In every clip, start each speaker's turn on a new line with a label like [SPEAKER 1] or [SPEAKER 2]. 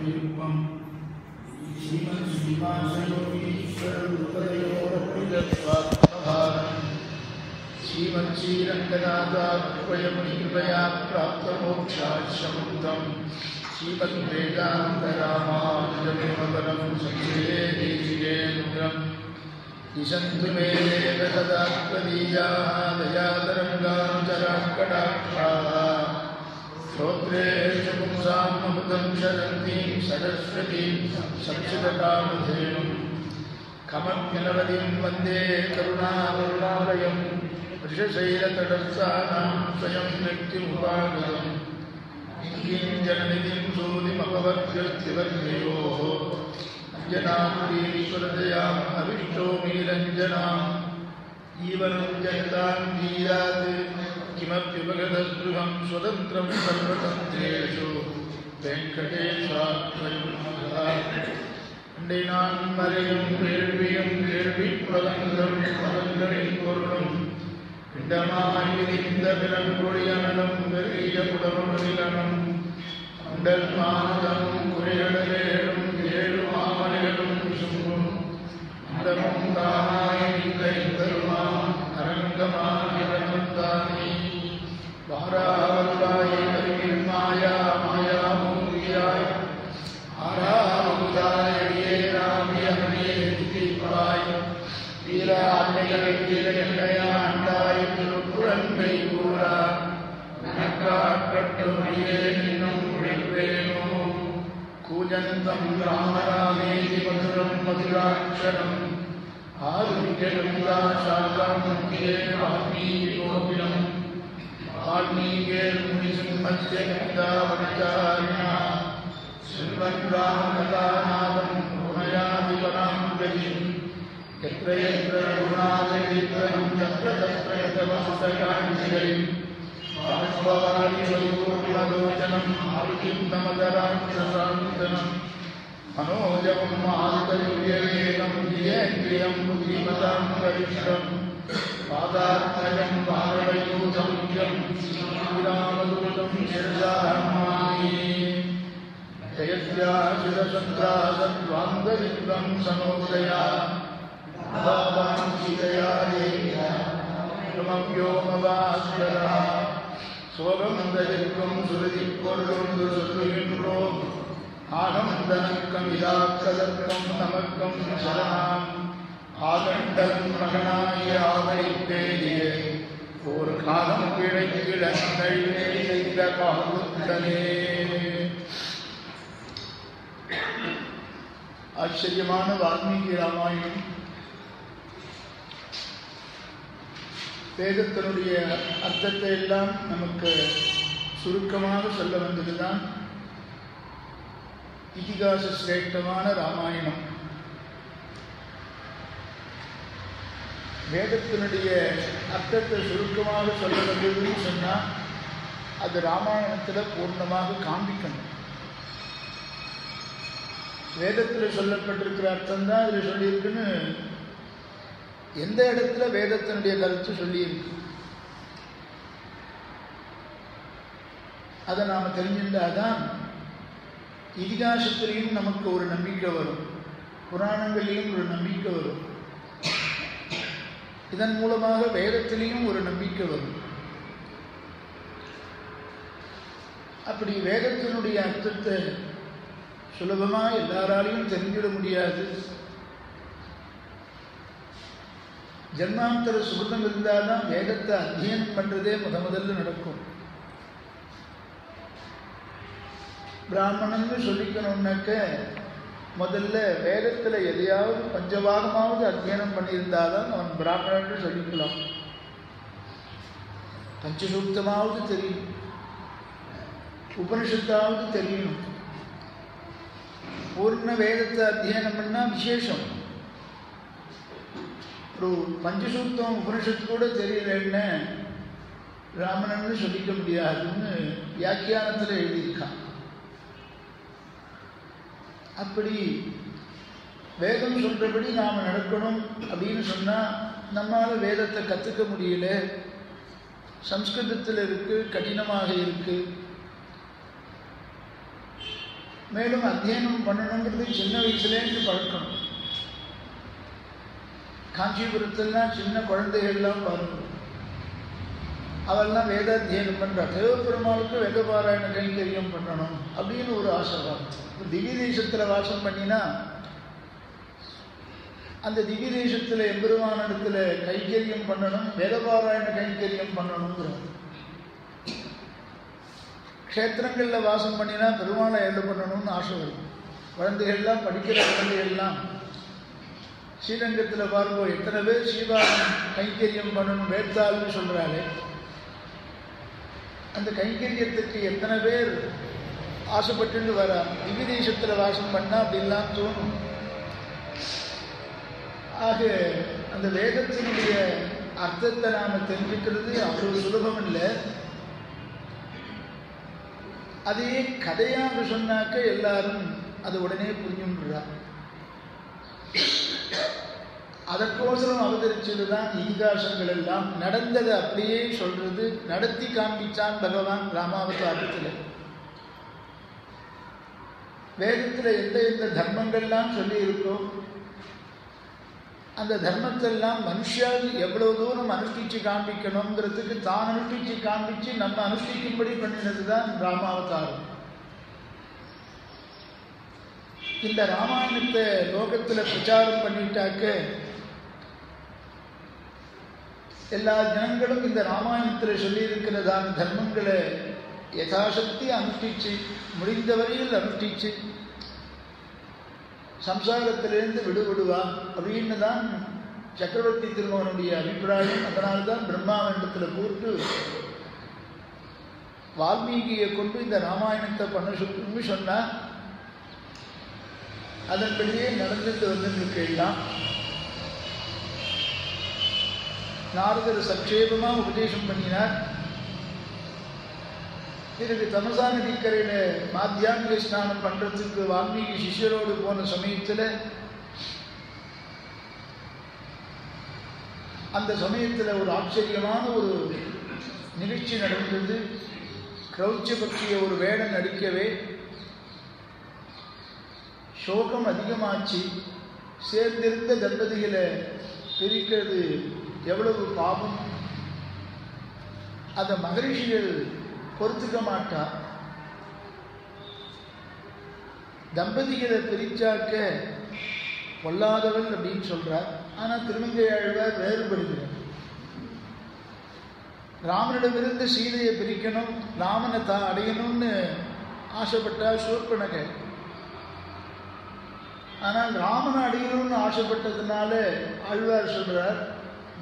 [SPEAKER 1] திருப்பம் ஸ்ரீமத் ஸ்ரீவாசயோகீஸ்வரூபதயோரப்பிதஸ்வாத்மபாரம் ஸ்ரீமத் ஸ்ரீரங்கநாதாத்வயமுனிகிருபயா பிராப்தமோக்ஷாஸ்யமுக்தம் ஸ்ரீமத் வேதாந்தராமானுஜமுனிவரம் சஞ்சயே தேசிகேந்திரம் திசந்து மே ததாத்வதீயாः தயாதரங்கானுச்சராக்கடாட்சாः श्रोत्रेषु पुंसामृतं शरन्तीं सरस्वतीं संस्कृतकामधेनुं कमप्यनवधिं वन्दे करुणावरुणालयं वृषशैलतटस्थानां स्वयं मृत्युमुपागतम् किञ्जननिधिं सूदिमपवर्त्यवर्त्ययोः अञ्जनापुरीश्वरदयाम् अविष्टोमीरञ्जनाम् जीवनं जगतां धीरात् किमप्युपगतस्पृहं स्वतन्त्रं सर्वतन्त्रेषु வெங்கடேஷாத்மயம் மறையும் கேள்வியும் கேள்விப்புலகங்களும் பதங்களின் பொருளும் பிண்டமாய் விரிந்த பிறங்கொழியனலும் பெரிய புடமுடிலனும் குண்டல் மாதமும் குறைகளேடும் ஏழு மாமலைகளும் சுங்கும் அண்டமும் தானாய் இல்லை பெருமான் அரங்கமானவனும் தானே வாராவருளாய் கருவில் மாயா மாயாமூர்த்தியாய் ஆராவுதாயே ராமியமே திதிப்பாய் வீராண்மைகளை வீரையாண்டாய் திருப்புறங்கை கூறா நனக்காற்றட்டுமையே நின்னும் உழைப்பேனோ கூஜந்தம் ராமராமேதி மதுரம் மதுராட்சரம் ஆருங்கெழுந்தா சாகம் முக்கியே வால்மீகி கோபிலம் வால்மீகேர் முனிசிம்மத்யகந்தாவனிச்சாரிணா சில்வன் ராமகதாநாதம் உமயாதிபராம் கதிம் எத்திர எத்திர குணாதிரித்ரம் தத்ர தத்ர யதவஸ்தகாஞ்சிகரிம் பாஷ்பவாணி வைகூர்ணலோச்சனம் ஆருகிம் நமதராட்சசாந்தனம் मनोजवं मारुतयुर्यवेगं जियेन्द्रियं बुद्धिमतां वरिष्ठं पादात्मजं भारवयूतं यं श्रीरामदूतं शिरसाहमामि जयस्याशिरसन्त्रासद्वान्दविद्वं सनोदया भावां सीतया देव्या व्योमवास्वरः स्वगन्धयुक्तं सुरदिक्कुर्वं दुर्सुगिन्रोम् ஆனந்தனக்கம் இலாக்கதற்கம் நமக்கம் சரணாம் ஆகண்டன் மகனாய ஆவரைத்தேடிய ஒரு காலம் பிழைக்கிழந்தே செய்த காகுத்தனே. ஆச்சரியமான வால்மீகி ராமாயணம் வேதத்தினுடைய அர்த்தத்தை எல்லாம் நமக்கு சுருக்கமாக சொல்ல வந்ததுதான் இதிகாச சிரேஷ்டமான ராமாயணம். வேதத்தினுடைய அர்த்தத்தை சுருக்கமாக சொல்ல வந்ததுன்னு சொன்னால் அது ராமாயணத்தில் பூர்ணமாக காண்பிக்கணும். வேதத்தில் சொல்லப்பட்டிருக்கிற அர்த்தம் தான் அதில் சொல்லியிருக்குன்னு எந்த இடத்துல வேதத்தினுடைய கருத்து சொல்லியிருக்கு அதை நாம் தெரிஞ்சிருந்தாதான் இதிகாசத்திலையும் நமக்கு ஒரு நம்பிக்கை வரும், புராணங்களிலும் ஒரு நம்பிக்கை வரும், இதன் மூலமாக வேதத்திலையும் ஒரு நம்பிக்கை வரும். அப்படி வேதத்தினுடைய அர்த்தத்தை சுலபமாக எல்லாராலையும் தெரிஞ்சிட முடியாது. ஜன்மாந்தர சுகிருதம் இருந்தால் தான் வேதத்தை அத்தியனம் பண்ணுறதே முதல்ல நடக்கும். பிராமணன்னு சொல்லிக்கணும்னாக்க முதல்ல வேதத்தில் எதையாவது பஞ்சபாகமாவது அத்தியனம் பண்ணியிருந்தாதான் அவன் பிராமணன்னு சொல்லிக்கலாம். பஞ்சசூக்தமாவது தெரியும், உபனிஷத்தாவது தெரியணும். பூர்ண வேதத்தை அத்தியனம் பண்ணால் விசேஷம். ஒரு பஞ்சசூக்தம் உபனிஷத்து கூட தெரியலன்னு பிராமணன்னு சொல்லிக்க முடியாதுன்னு வியாக்கியானத்தில் எழுதியிருக்கான். அப்படி வேதம் சொல்கிறபடி நாம் நடக்கணும் அப்படின்னு சொன்னால் நம்மால் வேதத்தை கற்றுக்க முடியல, சம்ஸ்கிருதத்தில் இருக்குது, கடினமாக இருக்குது. மேலும் அத்தியனம் பண்ணணுங்கிறது சின்ன வயசுலேருந்து பழக்கணும். காஞ்சிபுரத்துலாம் சின்ன குழந்தைகள்லாம் பாருங்க, அவெல்லாம் வேதாத்தியனம் பண்ணுறா. தேவப்பெருமாளுக்கு வேதபாராயண கைங்கரியம் பண்ணணும் அப்படின்னு ஒரு ஆசைவாதம். திவ்ய தேசத்தில் வாசம் பண்ணினா அந்த திவ்ய தேசத்தில் எம்பெருமானிடத்தில் கைங்கரியம் பண்ணணும், வேதபாராயண கைங்கரியம் பண்ணணுங்கிறார். க்ஷேத்திரங்களில் வாசம் பண்ணினா பெருமாளை என்ன பண்ணணும்னு ஆசை வரும். குழந்தைகள்லாம் படிக்கிற குழந்தைகள்லாம் ஸ்ரீரங்கத்தில் பாருங்க, எத்தனை பேர் ஸ்ரீபாதம் கைங்கரியம் பண்ணணும் வேத்தாள்னு சொல்கிறாளே, அந்த கைங்கரியத்துக்கு எத்தனை பேர் ஆசைப்பட்டு வரா. திவ்ய தேசத்தில் வாசம் பண்ணால் அப்படிலாம் தோணும். ஆக அந்த வேதத்தினுடைய அர்த்தத்தை நாம் தெரிஞ்சுக்கிறது அவ்வளவு சுலபம் இல்லை. அதையே கதையாக சொன்னாக்க எல்லாரும் அது உடனே புரிஞ்சுன்றார். அதற்கோசரம் அவதரிச்சது தான் இதிகாசங்கள் எல்லாம். நடந்ததை அப்படியே சொல்றது, நடத்தி காண்பிச்சான் பகவான் ராமாவதாரத்தில். வேதத்தில் எந்த எந்த தர்மங்கள்லாம் சொல்லி இருக்கோ அந்த தர்மத்தெல்லாம் மனுஷால் எவ்வளவு தூரம் அனுஷ்டிச்சு காண்பிக்கணுங்கிறதுக்கு தான் அனுஷ்டிச்சு காண்பிச்சு நம்ம அனுஷ்டிக்கும்படி பண்ணினது தான் ராமாவதாரம். இந்த ராமாயணத்தை லோகத்தில் பிரச்சாரம் பண்ணிட்டாக்க எல்லா ஜனங்களும் இந்த ராமாயணத்தில் சொல்லியிருக்கிறதான தர்மங்களை யதாசக்தி அனுஷ்டிச்சு முடிந்தவரையில் அனுஷ்டிச்சு சம்சாரத்திலிருந்து விடுபடுவா அப்படின்னு தான் சக்கரவர்த்தி திருமகனுடைய அபிப்பிராயம். அதனால்தான் பிரம்மாவண்டத்தில் கூட்டு வால்மீகியை கொண்டு இந்த ராமாயணத்தை பண்ண சொல்லுன்னு சொன்னால் அதன்படியே நடந்துட்டு வந்துருக்கு. எல்லாம் நாரதர் சக்ஷேபமாக உபதேசம் பண்ணினார். பிறகு தமசா நதிக்கரையில் மாத்தியான்மிக ஸ்நானம் பண்ணுறதுக்கு வால்மீகி சிஷ்யரோடு போன சமயத்தில் அந்த சமயத்தில் ஒரு ஆச்சரியமான ஒரு நிகழ்ச்சி நடந்தது. கிரௌச்ச பற்றிய ஒரு வேடம் நடிக்கவே சோகம் அதிகமாச்சு. சேர்ந்திருந்த தம்பதிகளை பிரிக்கிறது எவ்வளவு பாவம். அந்த மகரிஷிகள் பொறுத்துக்க மாட்டார். தம்பதிகளை பிரிச்சாக்க பொல்லாதவள் அப்படின்னு சொல்றார். ஆனால் திருமங்கையாழ்வார் வேறுபடுகிறார். ராமனிடமிருந்து சீதையை பிரிக்கணும், ராமனை தான் அடையணும்னு ஆசைப்பட்டார் சூர்பனகை. ஆனால் ராமனை அடையணும்னு ஆசைப்பட்டதுனால ஆழ்வார் சொல்றார்,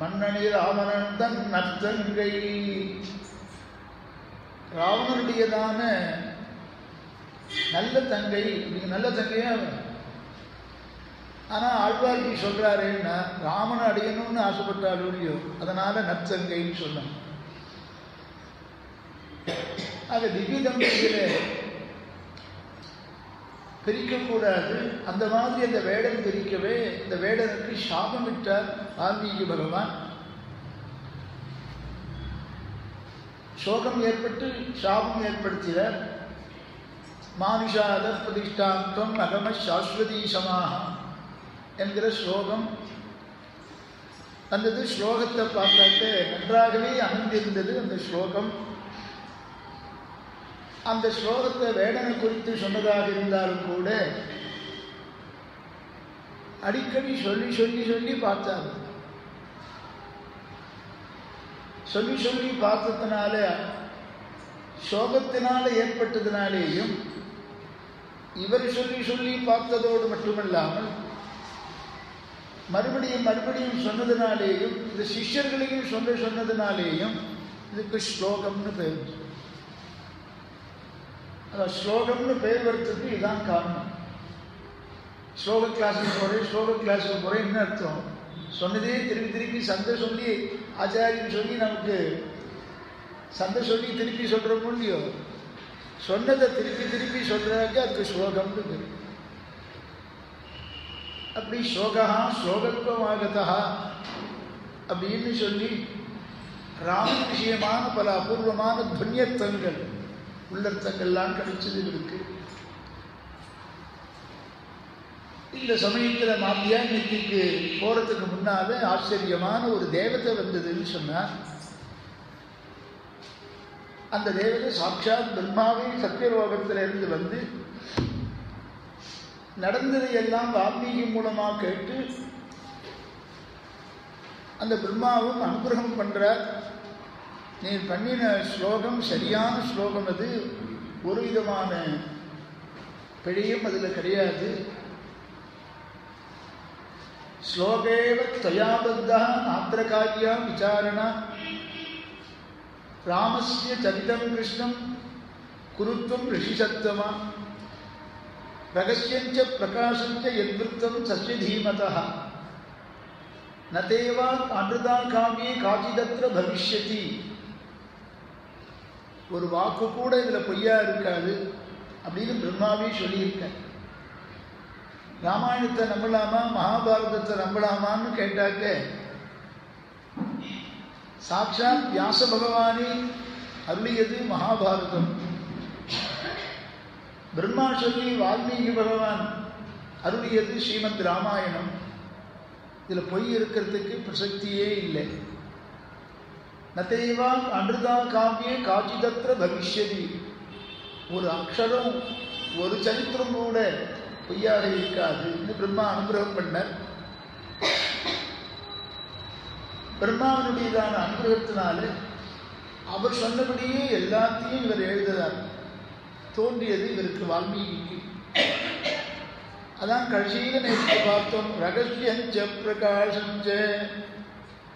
[SPEAKER 1] மன்னனி ராவணன் தன் நற்தங்கை. ராவணனுடையதான நல்ல தங்கை, நல்ல தங்கையா. ஆனால் ஆழ்வார்க்கு சொல்றாருன்னா ராமனை அடையணும்னு ஆசைப்பட்டாலும் இல்லையோ, அதனால நற்தங்கைன்னு சொல்லணும். ஆக திவ்ய தம்பதிகளை பிரிக்கக்கூடாது. அந்த மாதிரி அந்த வேடன் பிரிக்கவே இந்த வேடனுக்கு சாபம் விட்டார் வால்மீகி பகவான். சோகம் ஏற்பட்டு சாபம் ஏற்படுத்தினார். மானுஷாத பிரதிஷ்டாந்தம் அகம சாஸ்வதி சமாக என்கிற ஸ்லோகம் வந்தது. ஸ்லோகத்தை பார்த்தாக்க நன்றாகவே அமைந்திருந்தது அந்த ஸ்லோகம். அந்த ஸ்லோகத்தை வேடனை குறித்து சொன்னதாக இருந்தாலும் கூட அடிக்கடி சொல்லி சொல்லி சொல்லி பார்த்தார். சொல்லி சொல்லி பார்த்ததுனால சோகத்தினால ஏற்பட்டதுனாலேயும் இவர் சொல்லி சொல்லி பார்த்ததோடு மட்டுமல்லாமல் மறுபடியும் மறுபடியும் சொன்னதுனாலேயும் இந்த சிஷ்யர்களையும் சொன்னதுனாலேயும் இதுக்கு ஸ்லோகம்னு பேர். அதான் ஸ்லோகம்னு பெயர் வர்றதுக்கு இதுதான் காரணம். ஸ்லோக கிளாஸுக்கு போகிறேன் என்ன அர்த்தம்? சொன்னதே திருப்பி திருப்பி சந்தை சொல்லி ஆச்சாரியன் சொல்லி நமக்கு சந்தை சொல்லி திருப்பி சொல்கிறோமோ இல்லையோ, சொன்னதை திருப்பி திருப்பி சொல்கிறாக்க அதுக்கு ஸ்லோகம்னு பேர். அப்படி ஸ்லோகா ஸ்லோகத்துவமாகதா அப்படின்னு சொல்லி ராமன் விஷயமான பல அபூர்வமான துன்யர்த்தங்கள் உள்ளர்த்தங்கள்லாம் கிடைச்சது இருக்கு. இந்த சமயத்தில் மாத்தியானியத்துக்கு போறதுக்கு முன்னால ஆச்சரியமான ஒரு தேவதை வந்ததுன்னு சொன்னார். அந்த தேவதை சாட்சாத் பிரம்மாவே சத்தியலோகத்திலிருந்து வந்து நடந்ததையெல்லாம் வால்மீகி மூலமா கேட்டு அந்த பிரம்மாவும் அனுகிரகம் பண்றார். நீ பண்ணின ஸ்லோகம் சரியான ஸ்லோகம், அது ஒரு விதமான பிழையும் அதில் கிடையாது. ஸ்லோகேவ தயாபத்தா நாத்திரகாரியா விசாரணா ராமஸ்ய சரிதம் கிருஷ்ணம் குருத்துவம் ரிஷிசத்தமா ரகசியஞ்ச பிரகாசஞ்ச யத்விருத்தம் சஸ்ய தீமதா நதேவா அன்றுதா காமியே காஜிதத்ர பவிஷ்யதி. ஒரு வாக்கு கூட இதில் பொய்யா இருக்காது அப்படின்னு பிரம்மாவே சொல்லியிருக்க. ராமாயணத்தை நம்பலாமா மகாபாரதத்தை நம்பலாமான்னு கேட்டாக்க சாட்சாத் வியாச பகவானே அருளியது மகாபாரதம். பிரம்மா சொல்லி வால்மீகி பகவான் அருளியது ஸ்ரீமத் ராமாயணம். இதில் பொய் இருக்கிறதுக்கு பிரசக்தியே இல்லை. நதேவா அன்றுதா காமியே காஜிதத்ர பவிஷ்யதி. ஒரு அக்ஷரம் ஒரு சரித்திரம் கூட பொய்யாக இருக்காது. இன்னும் பிரம்மா அனுகிரகம் பண்ணார். பிரம்மாவனுடையதான அனுகிரகத்தினால அவர் சொன்னபடியே எல்லாத்தையும் இவர் எழுதுகிறார். தோன்றியது இவருக்கு வால்மீகிக்கு. அதான் கடைசியில நேற்று பார்த்தோம். ரகசியஞ்ச பிரகாசஞ்ச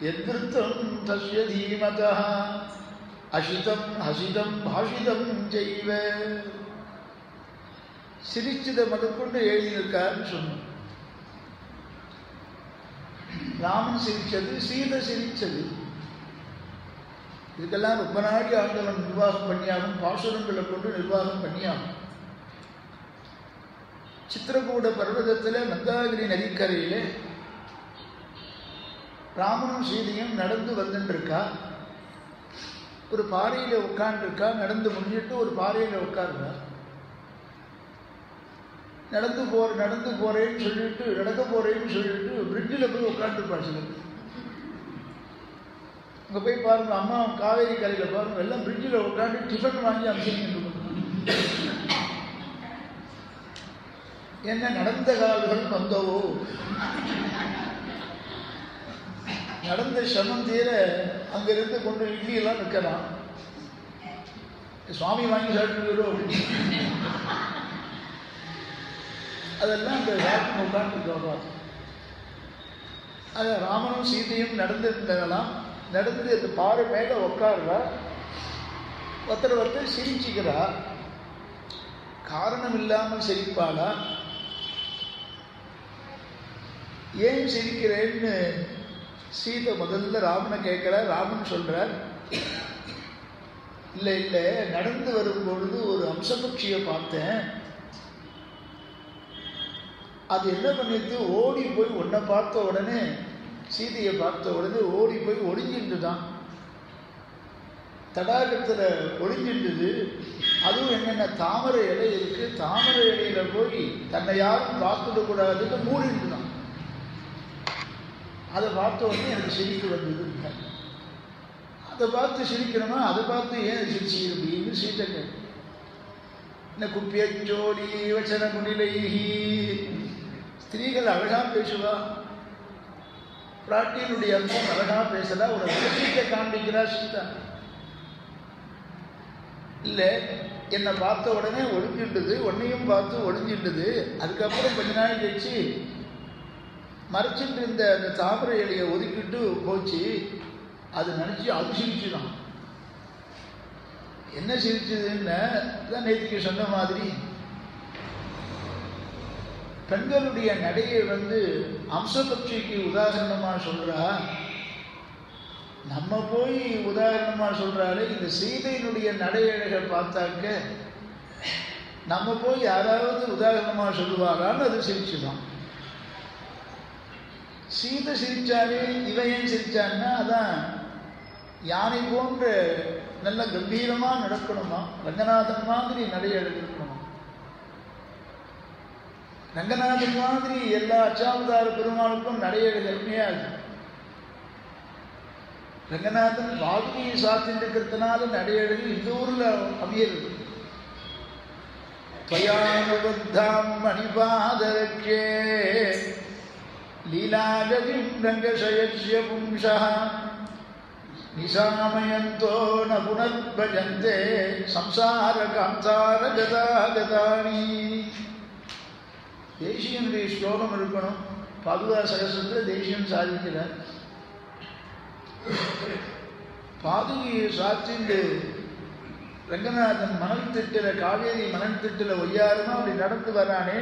[SPEAKER 1] யத்விருத்தம் தஸ்ய தீமதா அசிதம் ஹசிதம் பாஷிதம் செய்வ. சிரிச்சதை முதற்கொண்டு எழுதியிருக்காருன்னு சொன்னோம். ராமன் சிரிச்சது, சீதை சிரிச்சது. இதுக்கெல்லாம் ரொம்ப நாடி ஆண்டவன் நிர்வாகம் பண்ணியாகும். பாசுரங்களை கொண்டு நிர்வாகம் பண்ணியாகும். சித்திரகூட பர்வதத்தில் மந்தாகிரி நதிக்கரையில் ராமனும் சீதையும் நடந்து வந்துட்டுருக்கா. ஒரு பாறையில் உட்காந்துருக்கா. நடந்து முடிஞ்சிட்டு ஒரு பாறையில் உட்காருறா. நடந்து போறேன்னு சொல்லிட்டு நடக்க போறேன்னு சொல்லிட்டு பிரிட்ஜில் போய் உட்காந்துருப்பா. சிலர் அங்கே போய் பாருங்க, அம்மா காவேரி கரையில் பாருங்க, எல்லாம் பிரிட்ஜில் உட்காந்து டிஃபன் வாங்கி அம்சம். என்ன நடந்த கால்கள் வந்தவோ, நடந்த சமம் தீர அங்கிருந்து கொண்டு இட்லி எல்லாம் நிற்கலாம். சுவாமி வாங்கி சாப்பிட்டு அதெல்லாம் அந்த சாப்பிட்டு உட்காந்து. அது ராமனும் சீதையும் நடந்துருந்தாங்களாம். நடந்து அந்த பாறை மேலே உட்காருவா. ஒருத்தர் சிரிச்சுக்கிறா. காரணம் இல்லாமல் சிரிப்பாளா? ஏன் சிரிக்கிறேன்னு சீதை முதல்ல ராமனை கேட்கிறார். ராமன் சொல்றார், இல்லை இல்லை, நடந்து வரும்பொழுது ஒரு அம்சபக்ஷியை பார்த்தேன். அது என்ன பண்ணிட்டு ஓடி போய் உன்னை பார்த்த உடனே, சீதையை பார்த்த உடனே ஓடி போய் ஒளிஞ்சின்றுதான். தடாகத்தில் ஒளிஞ்சின்றது. அதுவும் என்னென்ன தாமரை இலை இருக்கு, தாமரை இலையில போய் தன்னை யாரும் பார்த்துடக்கூடாதுன்னு மூடிட்டுதான். அதை பார்த்த உடனே எனக்கு சிரிப்பு வந்தது. அதை பார்த்து சிரிக்கணுமா, அதை பார்த்து ஏன் சிரிச்சு அப்படின்னு சீட்டை கேட்க. என்ன குப்பியச்சோடி வச்சன முனிலைஹி. ஸ்திரீகள் அழகா பேசுவா. பிராட்டியினுடைய அம்சம் அழகா பேசலா. ஒரு ரகசியத்தை காண்பிக்கிறா சீதா. இல்லை, என்னை பார்த்த உடனே ஒளிஞ்சின்றது, உன்னையும் பார்த்து ஒளிஞ்சின்றது. அதுக்கப்புறம் கொஞ்ச நாள் கழிச்சு மறைச்சிட்டு இருந்த அந்த தாமரை இலையை ஒதுக்கிட்டு போச்சு. அது நினச்சி அது சிரிச்சுதான். என்ன சிரிச்சதுன்னு தான் நேற்றுக்கு சொன்ன மாதிரி, பெண்களுடைய நடையை அம்சபக்ஷிக்கு உதாரணமா சொல்றா. நம்ம போய் உதாரணமா சொல்றாலே, இந்த சீதையினுடைய நடையழகை பார்த்தாக்க நம்ம போய் யாராவது உதாரணமா சொல்லுவாரான்னு அது சிரிச்சுதான். சீதை சிரிச்சாலே இவன் ஏன் சிரிச்சான்னா, அதான் யானை போன்ற நல்ல கம்பீரமா நடக்கணுமா, ரங்கநாதன் மாதிரி நடையழகு இருக்கணும். ரங்கநாதன் மாதிரி எல்லா அச்சாவதார பெருமாளுக்கும் நடையெழுது அருமையா இருக்கு. ரங்கநாதன் பாதுகையை சாத்திட்டு இருக்கிறதுனால நடையெழுது இந்த ஊர்ல அமையிறது. துவயானுபத்தாம் மணிபாதரக்ஷே லீலாகதிம் ரங்கசயஸ்ய பும்சா நிசாமயந்தோ ந புனர்பஜந்தே சம்சார காந்தார கதாகதானி. தேசியனுடைய ஸ்லோகம் இருக்கணும். பாதுகா சகசத்தில் தேசியம் சாதிக்கிறார். பாதுகையை சாத்திண்டு ரங்கநாதன் மணல் திட்டுல, காவேரி மணல் திட்டுல ஒய்யாருமா அப்படி நடந்து வரானே,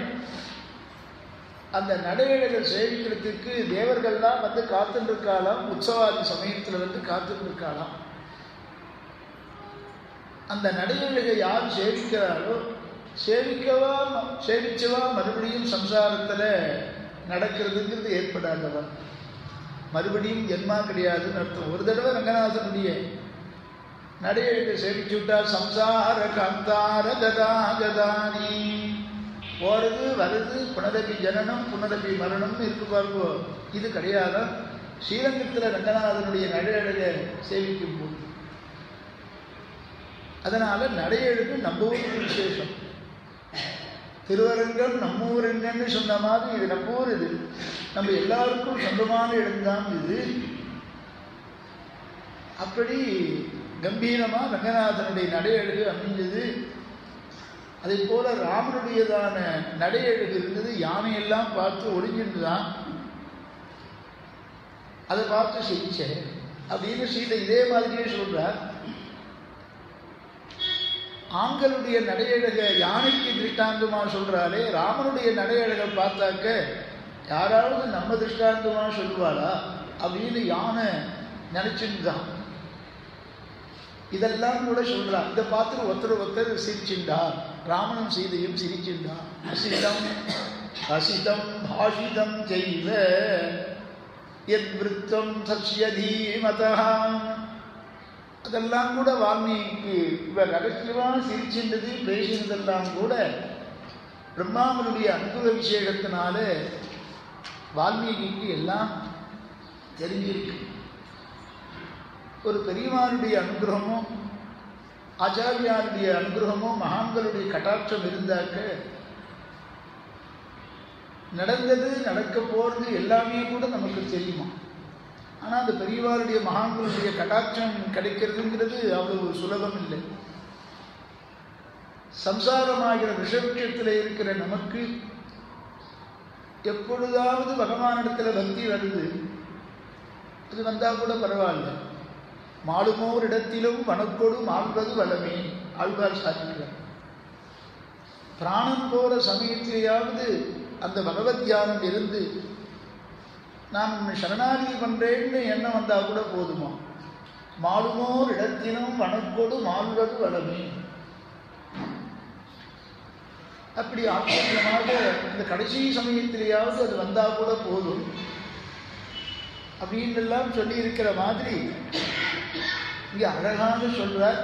[SPEAKER 1] அந்த நடையழகர் சேவிக்கிறதுக்கு தேவர்கள்லாம் வந்து காத்துட்டு இருக்காளாம். உற்சவாதி சமயத்தில் வந்து காத்துட்டு இருக்காளாம். அந்த நடையழகை யார் சேவிக்கிறாரோ சேவிச்சவா மறுபடியும் சம்சாரத்தில் நடக்கிறதுங்கிறது ஏற்படாதவன். மறுபடியும் ஜென்மா கிடையாதுன்னு அர்த்தம். ஒரு தடவை ரங்கநாதனுடைய நடையழகை சேவிச்சு விட்டால் சம்சார காந்தார கதாகதானி, போறது வருது, புனரபி ஜனனம் புனரபி மரணம்னு இருக்கு பாருங்க. இது கிடையாது ஸ்ரீரங்கத்தில் ரங்கநாதனுடைய நடையழகை சேவிக்கும் போது. அதனால நடையழகு நம்ம ஊருக்கு விசேஷம். திருவரங்கம் நம்ம ஊரங்கன்னு சொன்ன மாதிரி இது நம்ம ஊர். இது நம்ம எல்லாருக்கும் சொந்தமான இடம்தான் இது. அப்படி கம்பீரமா ரங்கநாதனுடைய நடையழகு அமைஞ்சது. அதே போல ராமனுடையதான நடையழகு இருந்தது. யானையெல்லாம் பார்த்து ஒளிஞ்சிருந்துதான் அதை பார்த்து சிரிச்சேன் அப்படின்னு சீதை இதே மாதிரியே சொல்றார். ஆண்களுடைய நடையழக யானைக்கு திருஷ்டாந்தமா சொல்றாளே, ராமனுடைய நடையழகை பார்த்தாக்க யாராவது நம்ம திருஷ்டாந்தமா சொல்லுவாளா அப்படின்னு யானை நினைச்சுதான் இதெல்லாம் கூட சொல்றா. இதை பார்த்து ஒருத்தர் சிரிச்சுண்டா. ராமனும் சீதையும் சிரிச்சுண்டா. அசிதம் அசிதம் பாஷிதம் செய்வ எத் விருத்தம் சஸ்யதீமதா. அதெல்லாம் கூட வால்மீகிக்கு இவர் ரகசியமா சிரிச்சின்றது பேசினதெல்லாம் கூட பிரம்மாவனுடைய அனுகிரக விசேஷத்தினால வால்மீகிக்கு எல்லாம் தெரிஞ்சிருக்கு. ஒரு பெரியவாருடைய அனுகிரகமோ ஆச்சாரியாருடைய அனுகிரகமோ மகான்களுடைய கட்டாட்சம் இருந்தாக்க நடந்தது நடக்க போறது எல்லாமே கூட நமக்கு தெரியுமா. ஆனால் அந்த பெரியவாருடைய மகான்களுடைய கட்டாட்சம் கிடைக்கிறதுங்கிறது அவ்வளவு சுலபம் இல்லை. சம்சாரமாகிற விஷபட்சத்தில் இருக்கிற நமக்கு எப்பொழுதாவது பகவானிடத்தில் பக்தி வருது. அது வந்தால் கூட பரவாயில்ல. மாளுமோர் இடத்திலும் வனக்கொடு மாள்வது வளமே ஆழ்வார் சாதிக்கிறார். பிராணம் போற சமயத்திலேயாவது அந்த பகவத் தியானம் இருந்து நான் சரணாகதி பண்றேன்னு எண்ணம் வந்தா கூட போதுமா. மாளுமோர் இடத்திலும் வனக்கொடு மாள்வது வளமே. அப்படி ஆச்சரியமாக இந்த கடைசி சமயத்திலேயாவது அது வந்தா கூட போதும் அப்படின்னு எல்லாம் சொல்லி இருக்கிற மாதிரி இங்க அழகாக சொல்றார்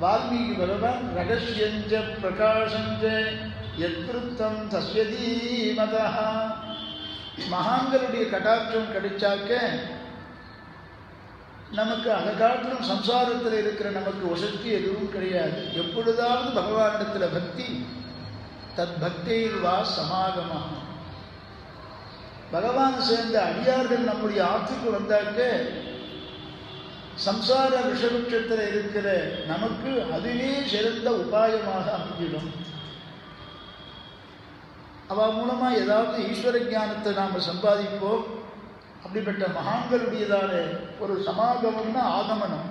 [SPEAKER 1] வால்மீகி பகவான். ரகசியஞ்ச பிரகாசஞ்ச யத்ருத்தம் தஸ்யதீமதா. மகான்களுடைய கடாட்சம் கிடைச்சாக்க நமக்கு அதை காட்டிலும் சம்சாரத்தில் இருக்கிற நமக்கு வசதி எதுவும் கிடையாது. எப்பொழுதாவது பகவானிடத்தில் பக்தி தத் பக்தியில் வா சமாகமா. பகவான் சேர்ந்த அடியார்கள் நம்முடைய ஆற்றுக்கு வந்தாக்க சம்சார விஷபட்சத்தில் இருக்கிற நமக்கு அதுவே சிறந்த உபாயமாக அமைஞ்சிடும். அவ மூலமா ஏதாவது ஈஸ்வர ஞானத்தை நாம் சம்பாதிப்போம். அப்படிப்பட்ட மகான்களுடையதான ஒரு சமாகமம்னா ஆகமனம்.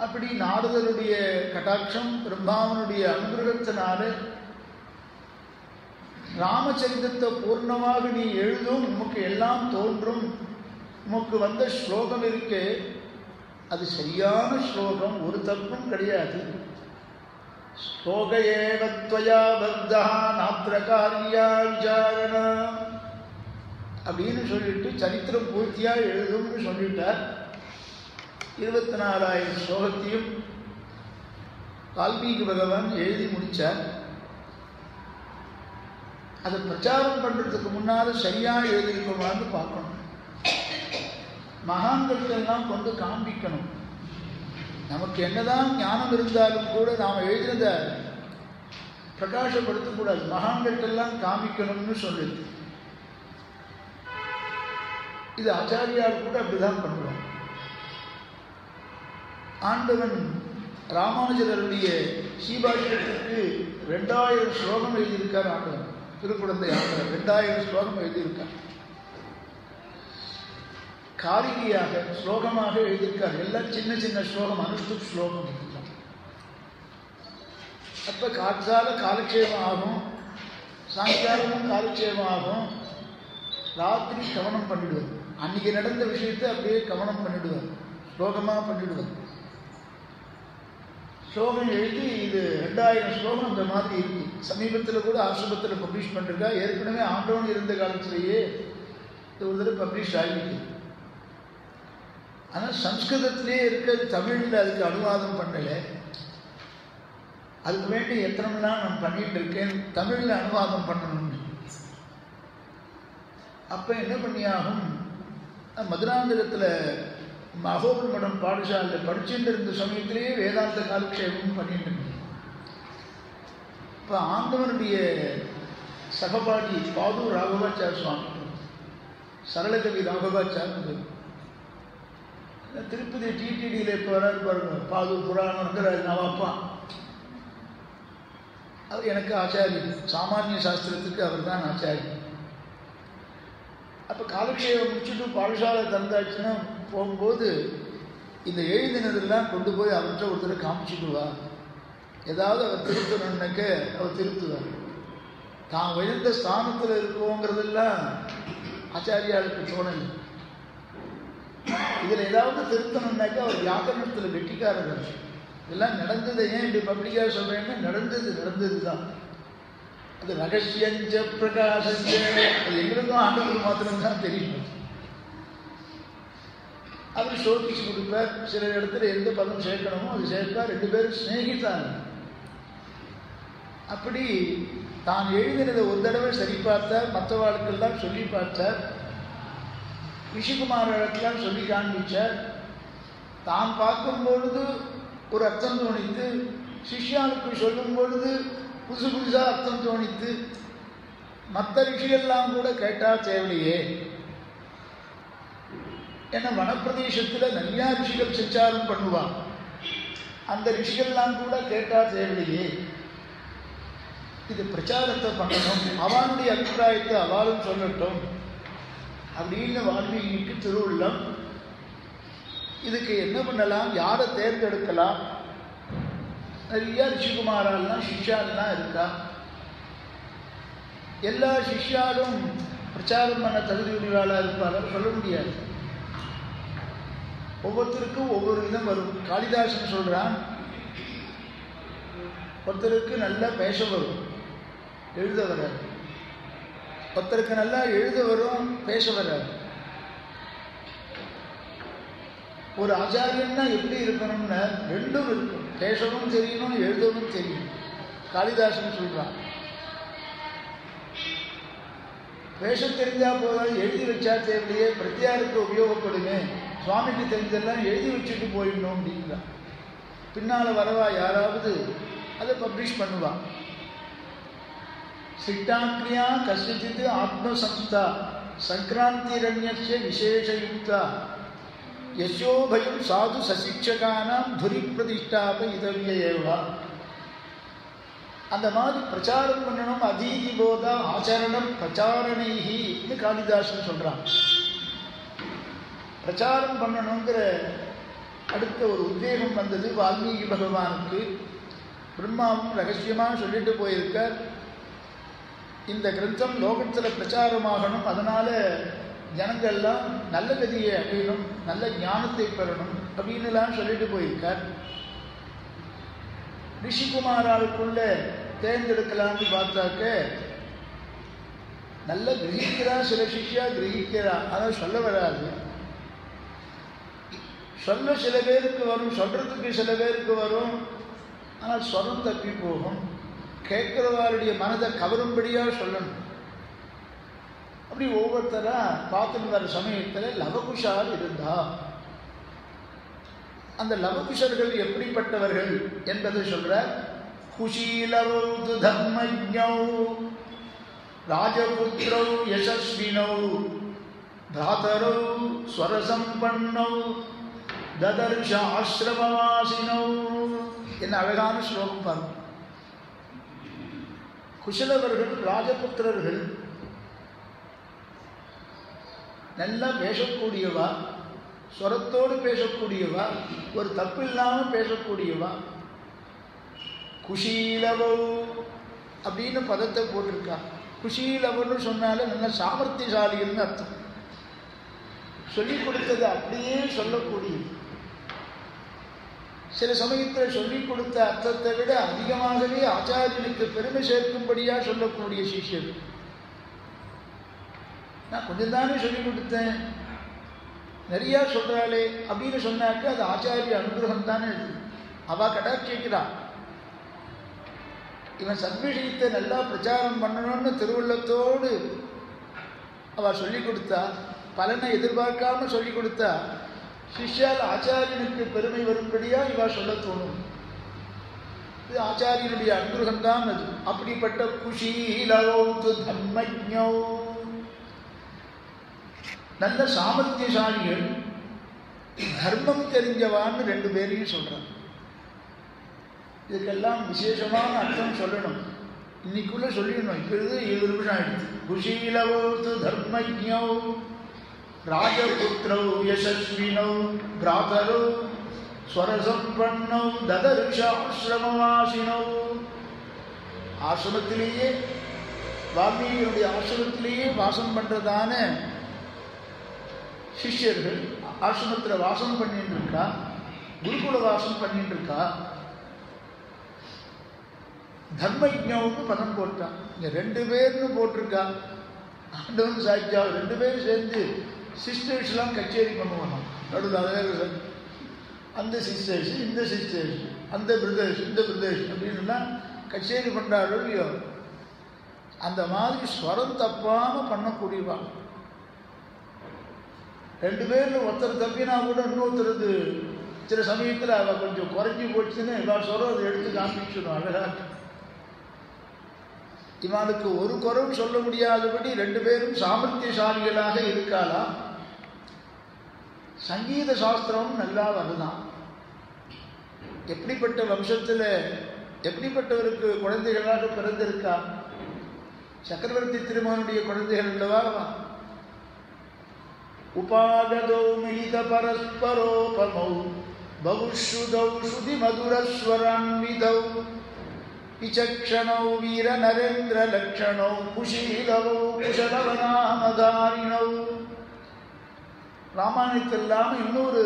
[SPEAKER 1] அப்படி நாரதருடைய கடாட்சம் பிரம்மாவனுடைய அனுகிரகத்தினால ராமச்சரிதத்தை பூர்ணமாக நீ எழுதும் உமக்கு எல்லாம் தோன்றும். உமக்கு வந்த ஸ்லோகம் இருக்கு, அது சரியான ஸ்லோகம், ஒரு தப்பும் கிடையாது. ஸ்லோகேவத்வயா பத்தா நாத்ரகாரியா விசாரணா அப்படின்னு சொல்லிட்டு சரித்திரம் பூர்த்தியா எழுதும்னு சொல்லிட்டார். 24,000 ஸ்லோகத்தையும் வால்மீகி பகவான் எழுதி முடித்தார். அதை பிரச்சாரம் பண்ணுறதுக்கு முன்னால் சரியாக எழுதியிருக்கோமான்னு பார்க்கணும். மகான்களெல்லாம் கொண்டு காண்பிக்கணும். நமக்கு என்னதான் ஞானம் இருந்தாலும் கூட நாம் எழுதினதை பிரகாசப்படுத்தக்கூடாது, மகான்களெல்லாம் காமிக்கணும்னு சொல்லுது. இது ஆச்சாரியார் கூட அப்படிதான் பண்ணுவார். ஆண்டவன் ராமானுஜருடைய சீபாஷ்யத்திற்கு 2000 ஸ்லோகம் எழுதியிருக்கார். ஆண்டவன் திருக்குழந்தை ஆண்டவன் 2000 ஸ்லோகம் எழுதியிருக்கார். காரிகையாக ஸ்லோகமாக எழுதியிருக்கார். எல்லாம் சின்ன சின்ன ஸ்லோகம், அனுஷ்டு ஸ்லோகம். அப்போ காற்றால காலட்சேபம் ஆகும், சாயங்காலமும் காலட்சேபம் ஆகும், ராத்திரி கவனம் பண்ணிடுவார். அன்னைக்கு நடந்த விஷயத்தை அப்படியே கவனம் பண்ணிடுவார், ஸ்லோகமாக பண்ணிடுவார். ஸ்லோகம் எழுதி இது 2000 ஸ்லோகம் அந்த மாதிரி இருக்கு. சமீபத்தில் கூட ஆசிரமத்தில் பப்ளிஷ் பண்ணிருக்கா. ஏற்கனவே ஆண்டவன் இருந்த காலத்திலேயே இது ஒரு தடவை பப்ளிஷ் ஆகிருக்கு. ஆனால் சம்ஸ்கிருதத்திலே இருக்கிறது, தமிழில் அதுக்கு அனுவாதம் பண்ணலை. அதுக்கு வேண்டி எத்தனைலாம் நான் பண்ணிட்டு இருக்கேன், தமிழில் அனுவாதம் பண்ணணும்னு. அப்போ என்ன பண்ணியாகும், மதுராந்தகத்தில் அகோபல் மடம் பாடசாலையில் படிச்சுட்டு இருந்த சமயத்திலேயே வேதாந்த காலக்ஷேபம் பண்ணிட்டு இருந்தேன். இப்போ ஆண்டவனுடைய சகபாடி பாதூர் ராகவாச்சார் சுவாமி, சரளகவி ராகவாச்சார், திருப்பதி டிடிடியில் இப்போ வராது பாருங்க, பாதூர் புராணங்கிற நவாப்பா, அவர் எனக்கு ஆச்சாரியர். சாமானிய சாஸ்திரத்துக்கு அவர் தான் ஆச்சாரியர். அப்போ காலக்ஷேபம் முடிச்சுட்டு பாடசாலை திறந்தாச்சுன்னா போகும்போது இந்த எழுதினதெல்லாம் கொண்டு போய் அவர்கிட்ட ஒருத்தர் காமிச்சுடுவா. ஏதாவது அவர் திருத்தணுன்னாக்க அவர் திருத்துவார். தான் விழுந்த ஸ்தானத்தில் இருக்கோங்கிறதெல்லாம் ஆச்சாரியாளுக்கு தோணலை. இதில் ஏதாவது திருத்தணுன்னாக்க அவர் வியாக்கரணத்தில் வெட்டிக்காரர். இதெல்லாம் நடந்தது. ஏன் இப்படி பப்ளிக்காக சொல்கிறேன்னா நடந்தது தான். அது ரகசியஞ்ச பிரகாசஞ்ச, அது எங்களுக்கும் ஆண்டவர்கள் மாத்திரம்தான் தெரியும். அவர் சோதிச்சு கொடுப்பார். சில இடத்துல எந்த பதம் சேர்க்கணுமோ அது சேர்ப்பார். 2 பேரும் ஸ்நேகித்தாங்க. அப்படி தான் எழுதினதை ஒரு தடவை சரி பார்த்தார், மற்றவாளுக்கெல்லாம் சொல்லி பார்த்தார். ரிஷிகுமாரெல்லாம் சொல்லி காண்பிச்சார். தான் பார்க்கும்பொழுது ஒரு அர்த்தம் தோணித்து, சிஷ்யாளுக்கு சொல்லும் பொழுது புதுசு புதுசாக அர்த்தம் தோணித்து, மற்ற ரிஷிகள்லாம் கூட கேட்டால் தேவையே. ஏன்னா வனப்பிரதேசத்தில் நிறையா ரிஷிகள் சஞ்சாரம் பண்ணுவான். அந்த ரிஷிகள்லாம் கூட கேட்டால் தேவையே. இது பிரச்சாரத்தை பண்ணணும், அவனுடைய அபிப்பிராயத்தை அவளும் சொல்லட்டும் அப்படின்னு வால்மீகிக்கு திருவுள்ளம். இதுக்கு என்ன பண்ணலாம், யாரை தேர்ந்தெடுக்கலாம்? நிறைய ரிஷிகுமாரெல்லாம் சிஷ்யாலாம் இருக்கா. எல்லா சிஷ்யாலும் பிரச்சாரம் பண்ண தகுதி உடையவாளாக இருப்பார்கள் சொல்ல முடியாது. ஒவ்வொருத்தருக்கும் ஒவ்வொரு விதம் வரும். காளிதாசன் சொல்கிறான், ஒருத்தருக்கு நல்லா பேச வரும், எழுத வராது. ஒருத்தருக்கு நல்லா எழுத வரும், பேச வராது. ஒரு ஆச்சாரியன்னா எப்படி இருக்கணும்னா ரெண்டும் இருக்கும். பேசவும் தெரியணும், எழுதவும் தெரியும். காளிதாசன் சொல்றான், பேச தெரிஞ்சா போதாது, எழுதி வச்சா தேவையே, பிரத்தியாருக்கு உபயோகப்படுமே, சுவாமிக்கு தெரிஞ்செல்லாம் எழுதி வச்சுட்டு போயிடணும் அப்படிங்கிறான். பின்னால் வரவா யாராவது அதை பப்ளிஷ் பண்ணுவான். சிட்டாக்கிரியா கசித்து ஆத்மசம்ஸ்தா சங்கராந்திரண்யஸ்ய விசேஷயுக்தா யசோபயம் சாது சசிக்ஷகானாம் துரி பிரதிஷ்டாப இதவியேவா. அந்த மாதிரி பிரச்சாரம் பண்ணணும். அதீதி போதா ஆச்சரணம் பிரச்சாரணைஹி காளிதாசன் சொல்றான். பிரச்சாரம் பண்ணணுங்கிற அடுத்த ஒரு உத்வேகம் வந்தது வால்மீகி பகவானுக்கு. பிரம்மாவும் ரகசியமாக சொல்லிட்டு போயிருக்கார், இந்த கிரந்தம் லோகத்தில் பிரச்சாரமாகணும், அதனால ஜனங்கள்லாம் நல்ல கதியை அடையணும், நல்ல ஞானத்தை பெறணும் அப்படின்னுலாம் சொல்லிட்டு போயிருக்கார். ரிஷிகுமாராளுக்குள்ள தேர்ந்தெடுக்கலாம்னு பார்த்தாக்க நல்ல கிரகிக்கிறா, சில சிஷ்யா கிரகிக்கிறா, ஆனால் சொல்ல வராது. சொல்ல சில பேருக்கு வரும், சொல்றதுக்கு சில பேருக்கு வரும், ஆனால் சொரம் தப்பி போகும். கேட்கிறவாருடைய மனதை கவரும்படியாக சொல்லணும். அப்படி ஒவ்வொருத்தரா பார்த்துட்டு வர சமயத்தில் லவகுஷால் இருந்தா. அந்த லவகுஷர்கள் எப்படிப்பட்டவர்கள் என்பதை சொல்றார். குஷீலவௌ தர்மஜ்ஞௌ ராஜபுத்ரௌ யசஸ்வினௌ பிராதரௌ ஸ்வரசம்பன்னௌ ததர்ஷ ஆசிரமவாசினௌ. என்ன அழகான ஸ்லோகம் பாருங்க. குஷலவர்கள், ராஜபுத்திரர்கள், நல்லா பேசக்கூடியவா, ஸ்வரத்தோடு பேசக்கூடியவா, ஒரு தப்பு இல்லாமல் பேசக்கூடியவா. குஷீலவோ அப்படின்னு பதத்தை போட்டிருக்கா. குஷீலவன்னு சொன்னாலே நல்ல சாமர்த்தியசாலின்னு அர்த்தம். சொல்லிக் கொடுத்தது அப்படியே சொல்லக்கூடியது. சில சமயத்தில் சொல்லிக் கொடுத்த அர்த்தத்தை விட அதிகமாகவே ஆச்சாரியனுக்கு பெருமை சேர்க்கும்படியாக சொல்லக்கூடிய சிஷ்யர். நான் கொஞ்சம் தானே சொல்லிக் கொடுத்தேன், நிறையா சொல்கிறாளே அப்படின்னு சொன்னாக்க அது ஆச்சாரிய அனுகிரகம் தானே. அவள் கடாட்சிக்கிறான். இவன் சத்விஷயத்தை நல்லா பிரச்சாரம் பண்ணணும்னு திருவுள்ளத்தோடு அவள் சொல்லிக் கொடுத்தா, பலனை எதிர்பார்க்காம சொல்லிக் கொடுத்தா, சிஷ்யால் ஆச்சாரியனுக்கு பெருமை வரும்படியா இவா சொல்ல தோணும். இது ஆச்சாரியனுடைய அனுகிரகம் தான் அது. அப்படிப்பட்ட குஷீலவௌ தர்மஜ்ஞௌ, நல்ல சாமர்த்தியசாலிகள், தர்மம் தெரிஞ்சவான்னு ரெண்டு பேரையும் சொல்றாங்க. இதுக்கெல்லாம் விசேஷமான அர்த்தம் சொல்லணும். இன்னைக்குள்ள சொல்லிடணும். இப்பொழுது 7 நிமிஷம் ஆயிடுச்சு. குஷீலவௌ தர்மஜ்ஞௌ ராஜபுத்ரௌ யசஸ்வினௌ பிராதரௌ ஸ்வரசம்பன்னௌ ததர்ஷ ஆசிரமவாசினௌ. ஆசிரமத்திலேயே, வால்மீகியுடைய ஆசிரமத்திலேயே வாசம் பண்றதான சிஷ்யர்கள் ஆசிரமத்தில் வாசம் பண்ணிட்டு இருக்கா, குருகுல வாசம் பண்ணிட்டு இருக்கா. தர்மஜ்ஞவுக்கு பதம் போட்டான். இங்க 2 பேர்னு போட்டிருக்கா. ஆண்டவன் சாய்ச்சா 2 பேரும் சேர்ந்து சிஸ்டர்ஸ்லாம் கச்சேரி பண்ணுவாங்க. நடுவில் அந்த சிஸ்டர்ஸ், இந்த சிஸ்டர்ஸ், அந்த பிரதர்ஸ், இந்த பிரதர்ஸ் அப்படின்லாம் கச்சேரி பண்ணுறாரோ இல்லையோ, அந்த மாதிரி ஸ்வரம் தப்பாமல் பண்ணக்கூடியவா. 2 பேரில் ஒருத்தர் தப்பினா கூட இன்னொருத்தருக்கு சில சமயத்தில் அவள் கொஞ்சம் குறைஞ்சி போச்சுன்னு எல்லா ஸ்வரம் அதை எடுத்து காமிச்சிடும் அழகாக. இவனுக்கு ஒரு குறவு சொல்ல முடியாதபடி 2 பேரும் சாமர்த்தியசாலிகளாக இருக்காளா. சங்கீத சாஸ்திரம் நல்லா வருதான். எப்படிப்பட்ட வம்சத்தில் எப்படிப்பட்டவருக்கு குழந்தைகளாக பிறந்திருக்கா. சக்கரவர்த்தி திருமகனுடைய குழந்தைகள் அல்லவா. உபாகதோ மிலித பரஸ்பரோபமௌ பகுஸ்ருதௌ ஸ்ருதி மதுரஸ்வரான்விதௌ விசக்ஷணௌ வீர நரேந்திர லக்ஷணௌ குஷீலவௌ குஷலவநாமதாரிணௌ. ராமாயணத்தில் இல்லாமல் இன்னொரு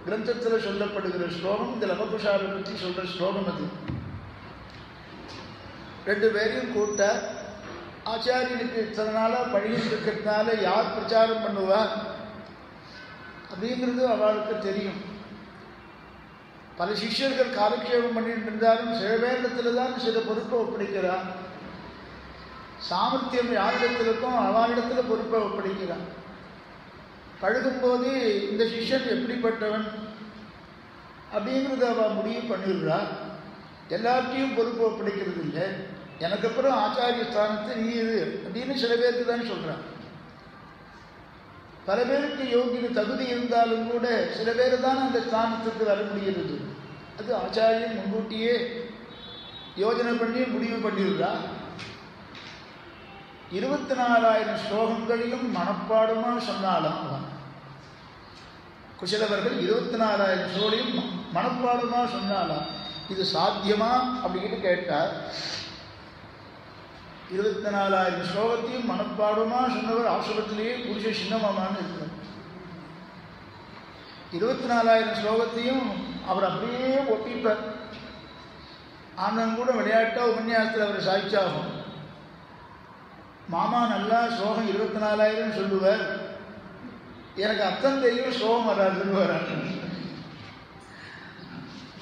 [SPEAKER 1] கிரந்தத்தில் சொல்லப்படுகிற ஸ்லோகம் இந்த லவகுஷாவை பற்றி சொல்ற ஸ்லோகம் அது. 2 பேரையும் கூட்ட ஆச்சாரியனுக்கு இத்தனை நாளாக பழகிட்டு இருக்கிறதுனால யார் பிரச்சாரம் பண்ணுவார் அப்படிங்கிறது அவளுக்கு தெரியும். பல சிஷ்யர்கள் காலக்ஷேபம் பண்ணிட்டு இருந்தாலும் சில பேரிடத்துல தான் சில பொறுப்பை ஒப்படைக்கிறார். சாமர்த்தியம் யாரிடத்தில் இருக்கும் அவளிடத்துல பொறுப்பை ஒப்படைக்கிறார். பழகும்போது இந்த சிஷ்யன் எப்படிப்பட்டவன் அப்படிங்கிறத அவள் முடிவு பண்ணிடுறார். எல்லாத்தையும் பொறுப்பு ஒப்படைக்கிறது இல்லை. எனக்கு அப்புறம் ஆச்சாரிய ஸ்தானத்தை நீ இது அப்படின்னு சில பேருக்கு தான் சொல்கிறான். பல பேருக்கு யோகிக்கு தகுதி இருந்தாலும் கூட சில பேர் தான் அந்த ஸ்தானத்துக்கு வர முடிகிறது. அது ஆச்சாரியன் முன்கூட்டியே யோஜனை பண்ணி முடிவு பண்ணிடுறா. 24,000 ஸ்லோகங்களையும் மனப்பாடமாக சொன்னாலும் குஷலவர்கள் 24,000 ஸ்லோகளையும் மனப்பாடமாக சொன்னாலும் இது சாத்தியமா அப்படின்னு கேட்டார். 24,000 ஸ்லோகத்தையும் மனப்பாடமாக சொன்னவர் ஆசிரமத்திலேயே புருஷ சின்னமாமான்னு இருக்கிறார். 24,000 ஸ்லோகத்தையும் அவர் அப்படியே ஒப்பிப்பார். ஆனந்த் கூட விளையாட்டா உபன்யாசத்தில் அவர் சாய்ச்சாகும். மாமா நல்லா ஸ்லோகம் 24,000 சொல்லுவார், எனக்கு அர்த்தம் தெரியும் ஸ்லோகம் வராதுன்னு வராங்க.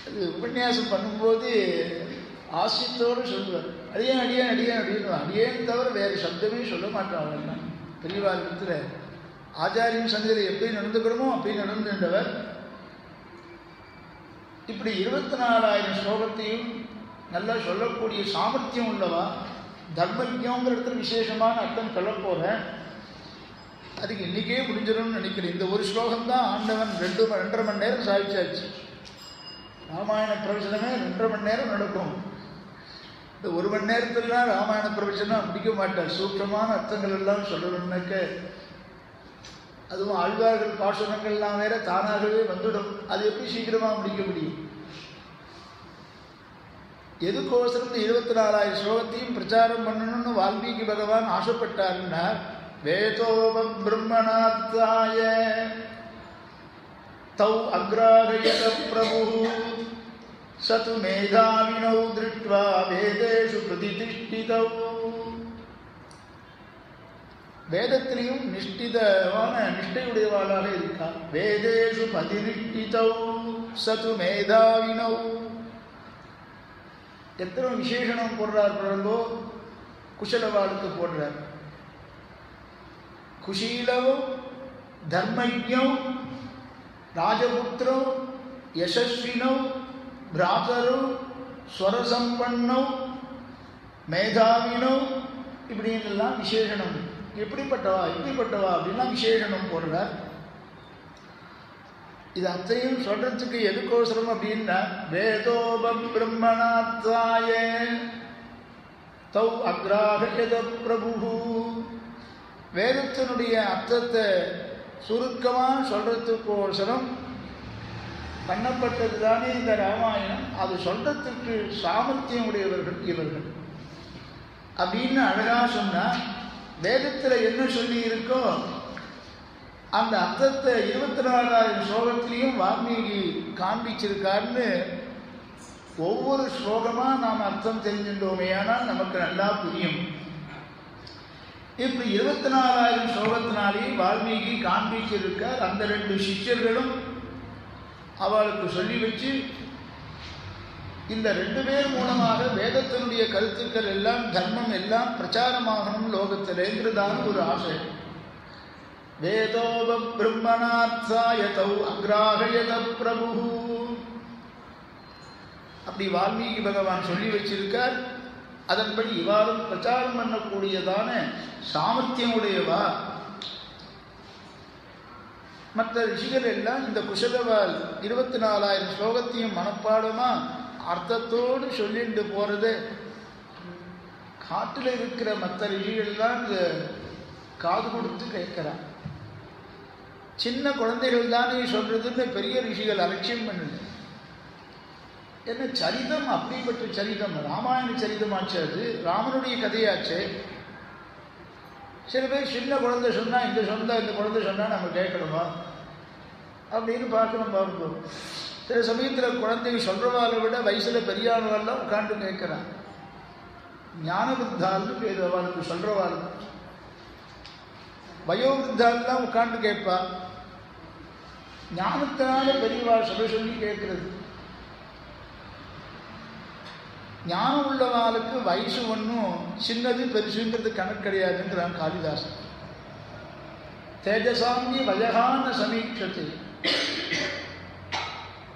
[SPEAKER 1] அது உபன்யாசம் பண்ணும்போது ஆசியத்தோடு சொல்லுவார், அடியேன் அடியேன் அடியேன் அப்படின்னு. அடியேன்னு தவிர வேறு சப்தமே சொல்ல மாட்டாங்க. பெரியவாரத்தில் ஆச்சாரியம் சந்தையில் எப்படி நடந்துக்கிறோமோ அப்படி நடந்துன்றவர் இப்படி 24,000 ஸ்லோகத்தையும் நல்லா சொல்லக்கூடிய சாமர்த்தியம் உள்ளவா. தர்மஜ்ஞங்கிற இடத்துல விசேஷமான அர்த்தம் சொல்ல போகிறேன். அதுக்கு இன்றைக்கே முடிஞ்சிடும்னு நினைக்கிறேன். இந்த ஒரு ஸ்லோகம்தான் ஆண்டவன் 2.5 மணி நேரம் சாதிச்சாச்சு. ராமாயண பிரவச்சனமே 2.5 மணி நேரம் நடக்கும். இந்த 1 மணி நேரத்துலாம் ராமாயண பிரவச்சனம் முடிக்க மாட்டார். சூட்சமான அர்த்தங்கள் எல்லாம் சொல்லணும்னாக்க அதுவும் ஆழ்வார்கள் பாசுரங்கள்லாம் வேற தானாகவே வந்துடும். அது எப்படி சீக்கிரமாக முடிக்க முடியும்? எதுக்கோசரம் 24,000 ஸ்லோகத்தையும் பிரச்சாரம் பண்ணணும்னு வால்மீகி பகவான் ஆசைப்பட்டாருன்னா, வேதோப பிரம்மணாத்தாய தௌ அக்ராகயத பிரபு சது மேதாவினௌ திருஷ்ட்வா வேதேஷு பிரதிதிஷ்டிதௌ. வேதத்திலையும் நிஷ்டையுடையவாளாக இருக்கார். வேதேஷு பதினிஷ்டிதௌ சது மேதாவினௌ. எத்தனை விசேஷனம் போடுறார் பிறந்தோ குஷலவாளுக்கு போடுறார். குஷீலவ் தர்மஜ்ஞௌ ராஜபுத்திரௌ யசஸ்வினௌ பிராதரௌ ஸ்வரசம்பன்னௌ மேதாவினௌ இப்படின்னெல்லாம் விசேஷனம். எப்படிப்பட்டவா இப்படிப்பட்டவா அப்படின்லாம் விசேஷனம் போடுறார். இது அத்தையும் சொல்றதுக்கு எதுக்கோசரம் அப்படின்னா, வேதோபம் பிரம்மணாத்தாய தௌ அக்ராகயத பிரபு. வேதத்தினுடைய அர்த்தத்தை சுருக்கமாக சொல்றதுக்கோசரம் பண்ணப்பட்டது தானே இந்த ராமாயணம். அது சொல்றதுக்கு சாமர்த்தியம் உடையவர்கள் இவர்கள் அப்படின்னு அழகா சொன்னா, வேதத்தில் என்ன சொல்லி இருக்கோ அந்த அர்த்தத்தை 24,000 ஸ்லோகத்திலையும் வால்மீகி காண்பிச்சிருக்காருன்னு ஒவ்வொரு ஸ்லோகமாக நாம் அர்த்தம் தெரிஞ்சின்றோமே ஆனால் நமக்கு நல்லா புரியும். இப்படி 24,000 ஸ்லோகத்தினாலே வால்மீகி காண்பிச்சிருக்கார். அந்த 2 சிஷ்யர்களும் அவளுக்கு சொல்லி வச்சு இந்த 2 பேர் மூலமாக வேதத்தினுடைய கருத்துக்கள் எல்லாம் தர்மம் எல்லாம் பிரச்சாரமாகணும் லோகத்திலேங்கிறதான ஒரு ஆசை. வேதோப பிரம்மணார்த்தாய தௌ அக்ராகயத பிரபு. அப்படி வால்மீகி பகவான் சொல்லி வச்சிருக்கார். அதன்படி இவ்வாறும் பிரச்சாரம் பண்ணக்கூடியதான சாமர்த்தியம் உடையவா. மற்ற ரிஷிகள் எல்லாம் இந்த குஷலவால் 24,000 ஸ்லோகத்தையும் மனப்பாடமா அர்த்தத்தோடு சொல்லிட்டு போறது. காட்டில் இருக்கிற மற்ற ரிஷிகள்லாம் இந்த காது கொடுத்து கேட்கிறான். சின்ன குழந்தைகள் தானே சொல்றதுன்னு பெரிய ரிஷிகள் அலட்சியம் பண்ணுது. என்ன சரிதம், அப்படிப்பட்ட சரிதம், ராமாயண சரிதமாச்சு, அது ராமனுடைய கதையாச்சு. சில பேர் சின்ன குழந்தை சொன்னா இந்த குழந்தை சொன்னா நம்ம கேட்கணுமா அப்படின்னு பார்க்கணும். பார்ப்போம். சில சமயத்தில் குழந்தைங்க சொல்றவாளை விட வயசுல பெரியானவெல்லாம் உட்காந்து கேட்கிறான். ஞானவிருத்தாள்னு பேர் அவளுக்கு சொல்றவாள். வயோவிருத்தாள்லாம் உட்காந்து கேட்பா. ஞானத்தினால பெரியவாள் சொல்ல சொல்லி கேட்கிறது. ஞானம் உள்ளவாளுக்கு வயசு ஒன்றும் சின்னது பெருசுங்கிறது கணக்கு கிடையாதுங்கிறான் காளிதாசன். தேஜசாங்கி வயகான சமீட்சத்தை.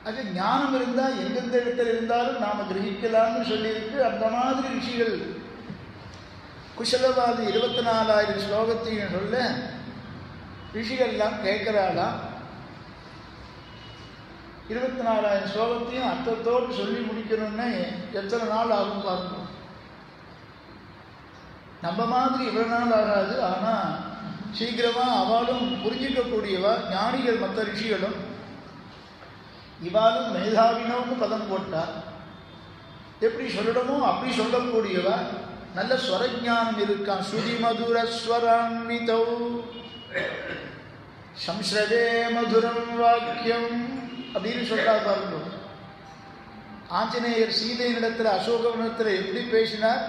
[SPEAKER 1] அது ஞானம் இருந்தால் எந்தெந்த இடத்துல இருந்தாலும் நாம் கிரகிக்கலாம்னு சொல்லியிருக்கு. அந்த மாதிரி ரிஷிகள் குஷலவாதி 24,000 ஸ்லோகத்தையும் சொல்ல ரிஷிகள்லாம் கேட்கிறாளாம். 24,000 ஸ்லோகத்தையும் அர்த்தத்தோடு சொல்லி முடிக்கணும்னா எத்தனை நாள் ஆகும் பார்க்கணும். நம்ம மாதிரி இவ்வளவு நாள் ஆகாது. ஆனால் சீக்கிரமாக அவளும் புரிஞ்சிக்கக்கூடியவா. ஞானிகள் மற்ற ரிஷிகளும் இவாளும் மேதாவினோன்னு பதம் போட்டா. எப்படி சொல்லணுமோ அப்படி சொல்லக்கூடியவா. நல்ல ஸ்வரஜானம் இருக்கான். ஸ்ருதி மதுர ஸ்வரான்விதௌ சம்ஸ்ரவே மதுரம் வாக்கியம் அப்படின்னு சொல்றா பாருங்க. ஆஞ்சநேயர் சீதையினிடத்தில் அசோகவனத்தில் எப்படி பேசினார்,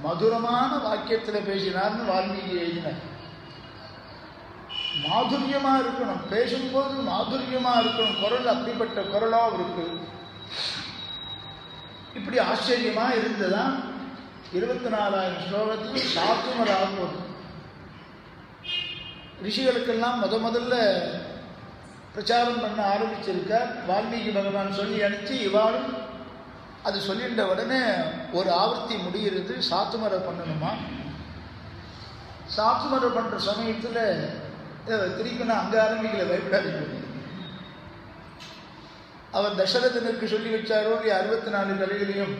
[SPEAKER 1] மதுரமான வாக்கியத்தில் பேசினார்னு வால்மீகி எழுதினார். மாதுரியமா இருக்கணும், பேசும்போது மாதுரியமா இருக்கணும். குரல் அப்படிப்பட்ட குரலா இருக்கு. இப்படி ஆச்சரியமா இருந்ததான் 24,000 ஸ்லோகத்துக்கு சாத்துமராக போகுது. ரிஷிகளுக்கெல்லாம் முதல்ல பிரச்சாரம் பண்ண ஆரம்பிச்சிருக்கார். வால்மீகி பகவான் சொல்லி அனுப்பிச்சு இவ்வாறும் அது சொல்லின்ற உடனே ஒரு ஆவர்த்தி முடிகிறது. சாத்துமரை பண்ணணுமா? சாத்துமரை பண்ணுற சமயத்தில் திருப்பி நான் அங்கே ஆரம்பிக்கல, பயப்படாதீங்க. அவர் தசரதனுக்கு சொல்லி வச்சாரோ 64 கலைகளையும்,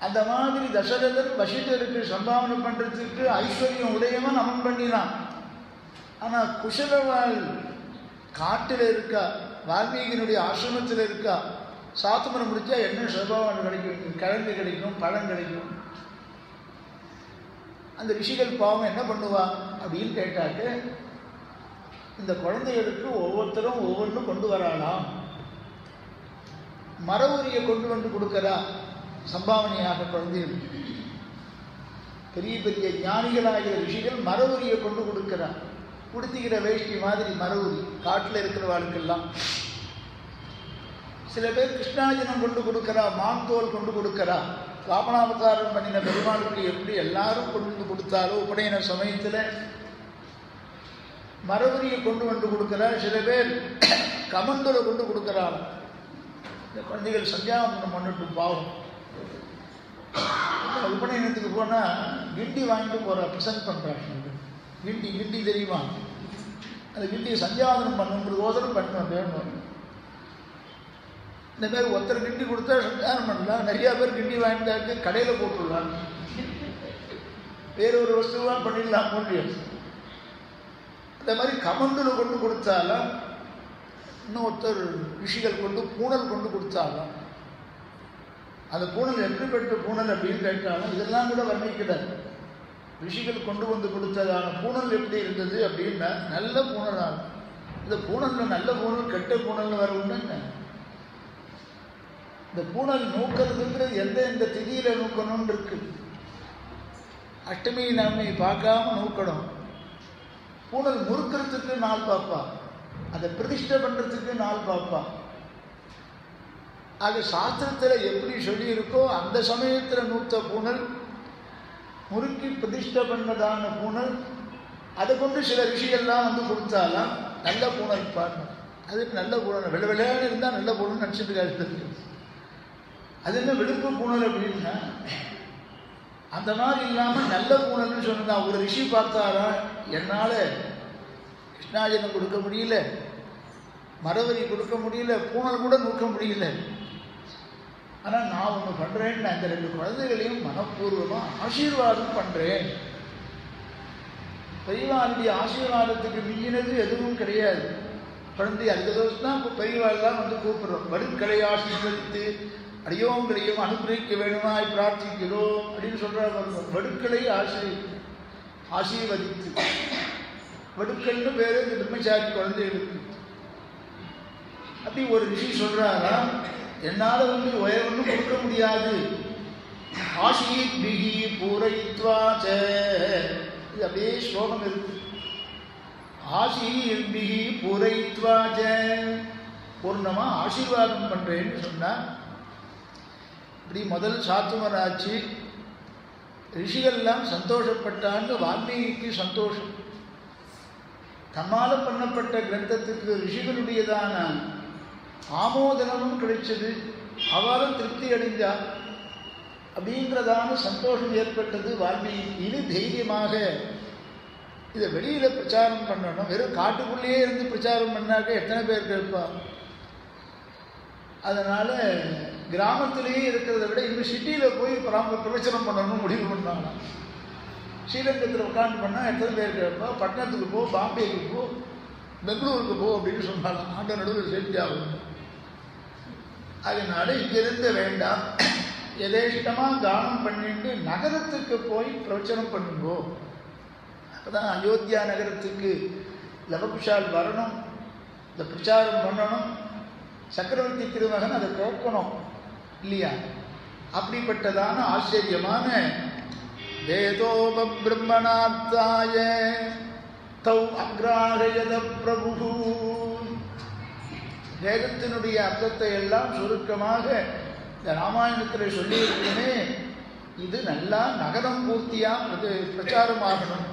[SPEAKER 1] அந்த மாதிரி தசரதன் வசிஷ்டருக்கு சம்பாவனை பண்ணுறதுக்கு ஐஸ்வர்யம் உடையவன் அவன் பண்ணினான். ஆனால் குஷலவாள் காட்டில் இருக்கா, வால்மீகியினுடைய ஆசிரமத்தில் இருக்கா. சாத்துமரம் முடிச்சா என்ன சம்பாவனை கிடைக்கும்? கிழங்கு கிடைக்கும், பழம் கிடைக்கும். அந்த ரிஷிகள் பாவம் என்ன பண்ணுவா அப்படின்னு கேட்டாக்க, இந்த குழந்தைகளுக்கு ஒவ்வொருத்தரும் ஒவ்வொன்றும் கொண்டு வராலாம். மர உரியை கொண்டு வந்து கொடுக்கறா சம்பாவனையாக குழந்தைகள். பெரிய பெரிய ஞானிகளாகிற ரிஷிகள் மர உரியை கொண்டு கொடுக்கிறா. குடுத்திக்கிற வேஷ்டி மாதிரி மர உரி காட்டில் இருக்கிறவாளுக்கெல்லாம். சில பேர் கிருஷ்ணாஜனம் கொண்டு கொடுக்கிறா, மான்தோல் கொண்டு கொடுக்கிறா. வாமனாவதாரம் பண்ணின பெருமாளுக்கு எப்படி எல்லாரும் கொண்டு வந்து கொடுத்தாலோ உபநயன சமயத்தில் மரபுரியை கொண்டு வந்து கொடுக்கிறார். சில பேர் கமண்டலை கொண்டு கொடுக்கிறாள். இந்த குழந்தைகள் சந்தியாவந்தனம் பண்ணட்டும் பாவம். உபநயனத்துக்கு போனால் கிண்டி வாங்கிட்டு போகிற ப்ரெசன்ட் பண்ணுறாங்க. கிண்டி தெரியுமா? அந்த கிண்டியை சந்தியாவந்தனம் பண்ணுங்கிறது ஓதரம் பண்ணணும் வேணும். இந்த மாதிரி ஒருத்தர் கிண்டி கொடுத்தா சந்தியாவனம் பண்ணலாம். நிறையா பேர் கிண்டி வாங்கிட்டாக்கு கடையில் போட்டுடலாம், வேறொரு வஸ்துவாக பண்ணிடலாம் முடியும். அந்த மாதிரி கமண்டலை கொண்டு கொடுத்தாலும், இன்னொருத்தர் ரிஷிகள் கொண்டு பூனல் கொண்டு கொடுத்தாலும், அந்த பூனல் எப்படிப்பட்ட பூனல் அப்படின்னு கேட்டாலும் இதெல்லாம் கூட வர்ணிக்கிறார். ரிஷிகள் கொண்டு வந்து கொடுத்ததான பூனல் எப்படி இருந்தது அப்படின்னா நல்ல பூனலாக. இந்த பூனலில் நல்ல பூனல் கெட்ட பூனல் வர உண்டுங்க. இந்த பூனல் நூக்கிறதுங்கிறது எந்த திதியில் நூக்கணும்னு இருக்கு. அஷ்டமி நவமி பார்க்காம நூக்கணும். பூனல் முறுக்கிறதுக்கு நாள் பார்ப்பா, அதை பிரதிஷ்டை பண்ணுறதுக்கு நாள் பார்ப்பா. ஆக சாஸ்திரத்தில் எப்படி சொல்லியிருக்கோ அந்த சமயத்தில் நூற்ற பூனல், முறுக்கி பிரதிஷ்டை பண்ணதான பூனல், அதை கொண்டு சில ரிஷிகள்லாம் வந்து கொடுத்தாலாம் நல்ல பூனல் பாருங்க. அதுக்கு நல்ல பூனல் வெள்ளை வெள்ளையான இருந்தால் நல்ல பூனல் நினச்சிட்டு காட்டு. அது என்ன வெளுப்பு பூனல் அப்படின்னா அந்த மாதிரி இல்லாமல் நல்ல பூனல்னு சொன்னா ஒரு ரிஷி பார்த்தாரா, என்னால் கிருஷ்ணாஜனம் கொடுக்க முடியல, மரவரி கொடுக்க முடியல, பூனல் கூட நூக்க முடியல, ஆனால் நான் ஒன்று பண்ணுறேன்னு நான் இந்த 2 குழந்தைகளையும் மனப்பூர்வமாக ஆசீர்வாதம் பண்ணுறேன். பெரியவாளுடைய ஆசீர்வாதத்துக்கு மிஞ்சினது எதுவும் கிடையாது. குழந்தை அந்த தோஷம் தான் இப்போ பெரியவாள்லாம் வந்து கூப்பிடுறோம். வடுக்களை ஆசீர்வதித்து அடியோங்களையும் அனுகிரகிக்க வேணுமாய் பிரார்த்திக்கிறோம் அப்படின்னு சொல்கிறார். வடுக்களை ஆசீர்வதித்து, வடுக்கள்னு பேர் இந்த பிரம்மச்சாரி குழந்தைகளுக்கு. அப்படி ஒரு ரிஷி சொல்கிறாரா, என்னால் வந்து ஒன்றும் கொடுக்க முடியாது, ஆசீத் பிகி பூரைத்வாச்ச. இது அப்படியே ஸ்லோகம் இருக்கு. ஆசீத் பிகி பூரைத்வாச்ச, பூர்ணமாக ஆசீர்வாதம் பண்ணுறேன்னு சொன்னால். இப்படி முதல் சாத்துமராட்சி ரிஷிகள்லாம் சந்தோஷப்பட்டான்னு வால்மீகிக்கு சந்தோஷம். தம்மால் பண்ணப்பட்ட கிரந்தத்துக்கு ரிஷிகளுடையதான ஆமோதனமும் கிடைச்சது, அவரும் திருப்தி அடைந்தார். அப்படிங்கிறதான சந்தோஷம் ஏற்பட்டது வால்மீகி. இனி தைரியமாக இதை வெளியில் பிரச்சாரம் பண்ணணும். வெறும் காட்டுக்குள்ளேயே இருந்து பிரச்சாரம் பண்ணாக்க எத்தனை பேர் கேட்பா? அதனால் கிராமத்திலேயே இருக்கிறத விட இன்னும் சிட்டியில் போய் பிரவச்சனம் பண்ணணும்னு முடிவு பண்ணாங்க. ஸ்ரீரங்கத்தில் உட்காந்து பண்ணால் எத்தனை பேர் கேட்பா? பட்டணத்துக்கு போ, பாம்பேக்கு போ, பெங்களூருக்கு போ அப்படின்னு சொன்னாங்க. ஆண்ட நடுவில் சேர்த்தி ஆகும். அதனால இங்கிருந்து வேண்டாம், எதேஷ்டமாக கானம் பண்ணிட்டு நகரத்துக்கு போய் பிரவச்சனம் பண்ணுங்கோ. அப்போதான் அயோத்தியா நகரத்துக்கு லவகுஷால் வரணும், இந்த பிரச்சாரம் பண்ணணும், சக்கரவர்த்தி திருமகன் அதை கேட்கணும் இல்லையா? அப்படிப்பட்டதான ஆச்சரியமான வேதோப பிரம்மணாத்தாய தௌ அக்ராஹயத பிரபு, வேதத்தினுடைய அர்த்தத்தை எல்லாம் சுருக்கமாக இந்த ராமாயணத்தில் சொல்லியிருக்கேனே, இது நல்லா நகரம் பூர்த்தியாக அது பிரச்சாரமாகணும்.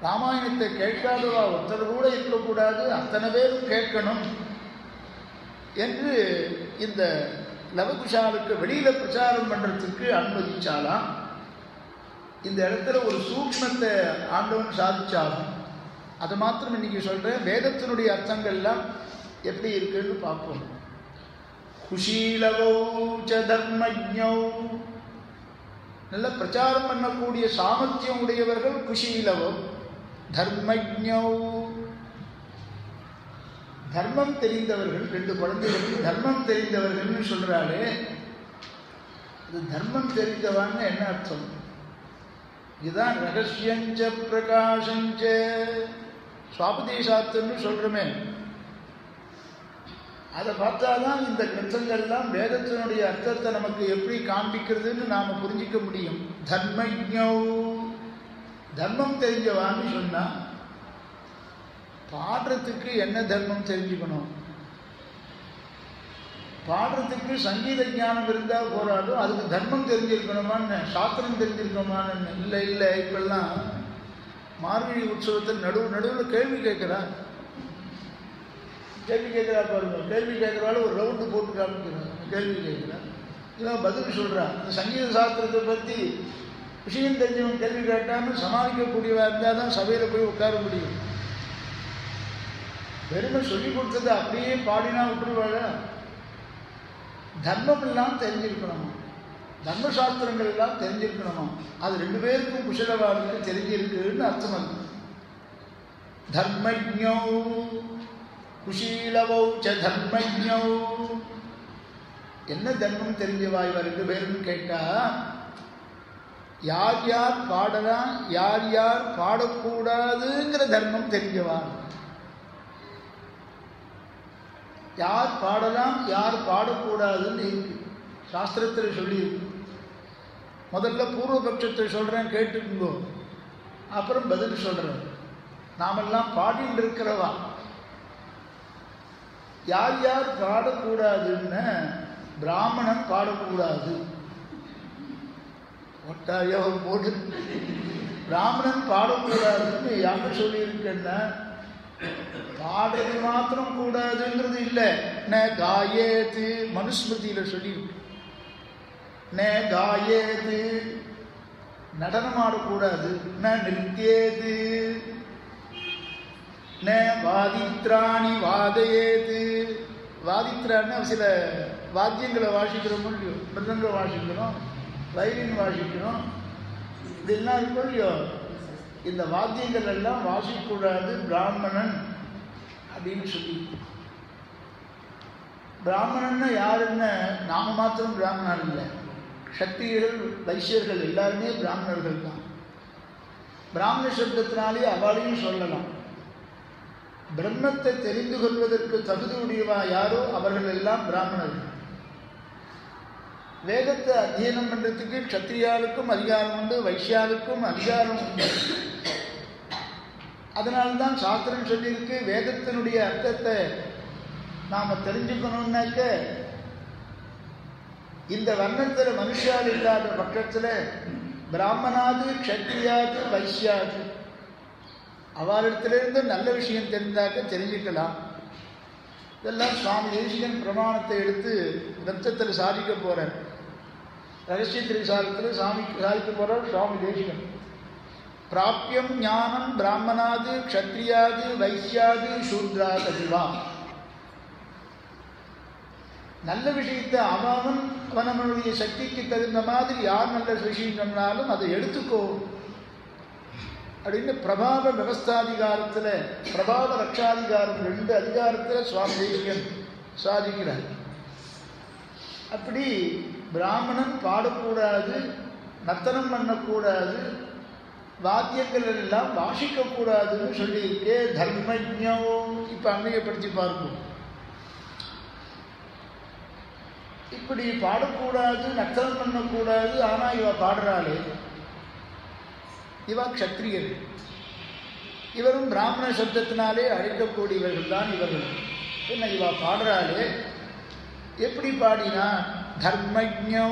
[SPEAKER 1] ராமாயணத்தை கேட்காதவா ஒருத்தர் கூட இருக்கக்கூடாது, அத்தனை பேரும் கேட்கணும் என்று இந்த லவகுஷாலுக்கு வெளியில பிரச்சாரம் பண்றதுக்கு அனுமதிச்சாலாம். இந்த இடத்துல ஒரு சூக்ஷ்மத்தை ஆண்டவன் சாதிச்சாலும் அதை மாத்திரம் இன்னைக்கு சொல்றேன். வேதத்தினுடைய அர்த்தங்கள்லாம் எப்படி இருக்குன்னு பார்ப்போம். குஷீலவோ ச தர்மஜ்ஞோ, நல்ல பிரச்சாரம் பண்ணக்கூடிய சாமர்த்தியம் உடையவர்கள் குஷீலவோ. தர்மஜ்ஞோ, தர்மம் தெரிந்தவர்கள். 2 குழந்தைகள் தர்மம் தெரிந்தவர்கள் சொல்றாளே, இது தர்மம் தெரிந்தவான்னு என்ன அர்த்தம்? இதுதான் ரகசியஞ்ச பிரகாசஞ்ச சுவாபதேசாத்துன்னு சொல்றோமே. அதை பார்த்தாதான் இந்த கிரந்தங்கள்லாம் வேதத்தினுடைய அர்த்தத்தை நமக்கு எப்படி காண்பிக்கிறதுன்னு நாம புரிஞ்சிக்க முடியும். தர்மஜ்ஞோ, தர்மம் தெரிஞ்சவான்னு சொன்னா பாடுறதுக்கு என்ன தர்மம் தெரிஞ்சுக்கணும்? பாடுறதுக்கு சங்கீத ஞானம் இருந்தா போராடும், அதுக்கு தர்மம் தெரிஞ்சிருக்கணுமான்னு, சாஸ்திரம் தெரிஞ்சிருக்கணுமான்னு. இல்லை இல்லை, இப்பெல்லாம் மார்கழி உற்சவத்தில் நடுவில் கேள்வி கேட்கிறா பாருங்க. கேள்வி கேட்கிறாள், ஒரு ரவுண்டு போட்டு காமிக்கிறான். கேள்வி கேட்கிறான், இவன் பதில் சொல்றான். இந்த சங்கீத சாஸ்திரத்தை பற்றி விஷயம் தெரிஞ்சவன் கேள்வி கேட்டான்னு சமாளிக்கக்கூடியவா இருந்தால் தான் சபையில் போய் உட்கார முடியும். பெருமை சொல்லி கொடுத்தது அப்படியே பாடினா விட்டுருவாழ. தர்மம் எல்லாம் தெரிஞ்சிருக்கணுமா, தர்மசாஸ்திரங்கள் எல்லாம் தெரிஞ்சிருக்கணுமா. அது 2 பேருக்கும் குஷலவாளுக்கு தெரிஞ்சிருக்குன்னு அர்த்தம். அது தர்மஜ்ஞோ குஷீலவோ ச தர்மஜ்ஞோ. என்ன தர்மம் தெரிஞ்சவா இவ 2 பேருன்னு கேட்டா, யார் யார் பாடலாம் யார் யார் பாடக்கூடாதுங்கிற தர்மம் தெரிஞ்சவா. யார் பாடலாம் யார் பாடக்கூடாதுன்னு இருக்கு, சாஸ்திரத்தில் சொல்லியிருக்கு. முதல்ல பூர்வபட்சத்தை சொல்றேன், கேட்டுக்கோ, அப்புறம் பதில் சொல்றேன். நாமெல்லாம் பாடிட்டு இருக்கிறவா. யார் யார் பாடக்கூடாதுன்னு, பிராமணன் பாடக்கூடாது. ஒட்டாயோ போட்டு பிராமணன் பாடக்கூடாதுன்னு யாரு சொல்லியிருக்கேன்னா, பாடுறது மாத்திரம் கூடாதுங்கிறது இல்லை. ந காயேது மனுஸ்மிருதியில சொல்லியிருக்கு. ந காயேது நடனம் ஆடக்கூடாது. ந நிருத்தியேது ந வாதித்ராணி வாதையேது. வாதித்ரான்னு சில வாத்தியங்களை வாசிக்கிறோம் இல்லையோ, மிருதங்களை வாசிக்கிறோம், வயலின் வாசிக்கிறோம், இதெல்லாம் இருக்கும் இல்லையோ. இந்த வாத்தியங்கள் எல்லாம் வாசிக்கூடாது பிராமணன் அப்படின்னு சொல்லி. பிராமணன்னா யாருன்னு நாம மாத்திரம் பிராமணர் இல்லை, சக்திகள் வைசியர்கள் எல்லாருமே பிராமணர்கள் தான். பிராமண சப்தத்தினாலே அவளையும் சொல்லலாம். பிரம்மத்தை தெரிந்து கொள்வதற்கு தகுதி உடையவா யாரோ அவர்கள் எல்லாம் பிராமணர்கள். வேதத்தை அத்தியனம் பண்றதுக்கு க்ஷத்ரியாளுக்கும் அதிகாரம் உண்டு, வைசியாளுக்கும் அதிகாரம் உண்டு. அதனால்தான் சாஸ்திரம் சொல்லியிருக்கு, வேதத்தினுடைய அர்த்தத்தை நாம தெரிஞ்சுக்கணும்னாக்க இந்த வர்ணத்தில் மனுஷால் இல்லாத பட்சத்தில் பிராமணாது க்ஷத்ரியாது வைசியாது அவரிடத்திலிருந்து நல்ல விஷயம் தெரிந்தாக்க தெரிஞ்சுக்கலாம். இதெல்லாம் சுவாமி தேசிகன் பிரமாணத்தை எடுத்து கிரந்தத்தில் சாதிக்க போறார். ரகசிய திரிசாரத்தில் சாதிக்க போறார் சுவாமி தேசிகன். பிராப்யம் ஞானம் பிராமணாது க்ஷத்ரியாது வைசியாது சூத்ராது அதிவா. நல்ல விஷயத்தை அவனுடைய சக்திக்கு தகுந்த மாதிரி யார் நல்ல விஷயம் சொன்னாலும் அதை எடுத்துக்கோ அப்படின்னு பிரபாவ விவஸ்தாதிகாரத்தில், பிரபாவ ரட்சாதிகாரம் 2 அதிகாரத்தில் சுவாமி தேசிகன் சாதிக்கிறார். அப்படி பிராமணன் பாடக்கூடாது, நர்த்தனம் பண்ணக்கூடாது, வாத்தியங்கள் எல்லாம் வாசிக்கக்கூடாதுன்னு சொல்லியிருக்கே. தர்மஜ்ஞோ இப்போ அன்மையப்படுத்தி பார்ப்போம். இப்படி பாடக்கூடாது, நர்த்தனம் பண்ணக்கூடாது, ஆனால் இவ பாடுறாளே, இவ க்ஷத்ரியர். இவரும் பிராமண சப்தத்தினாலே அழைக்கக்கூடியவர்கள் தான் இவர்கள். என்ன இவ பாடுறாளே, எப்படி பாடினா? தர்மஜ்ஞோ,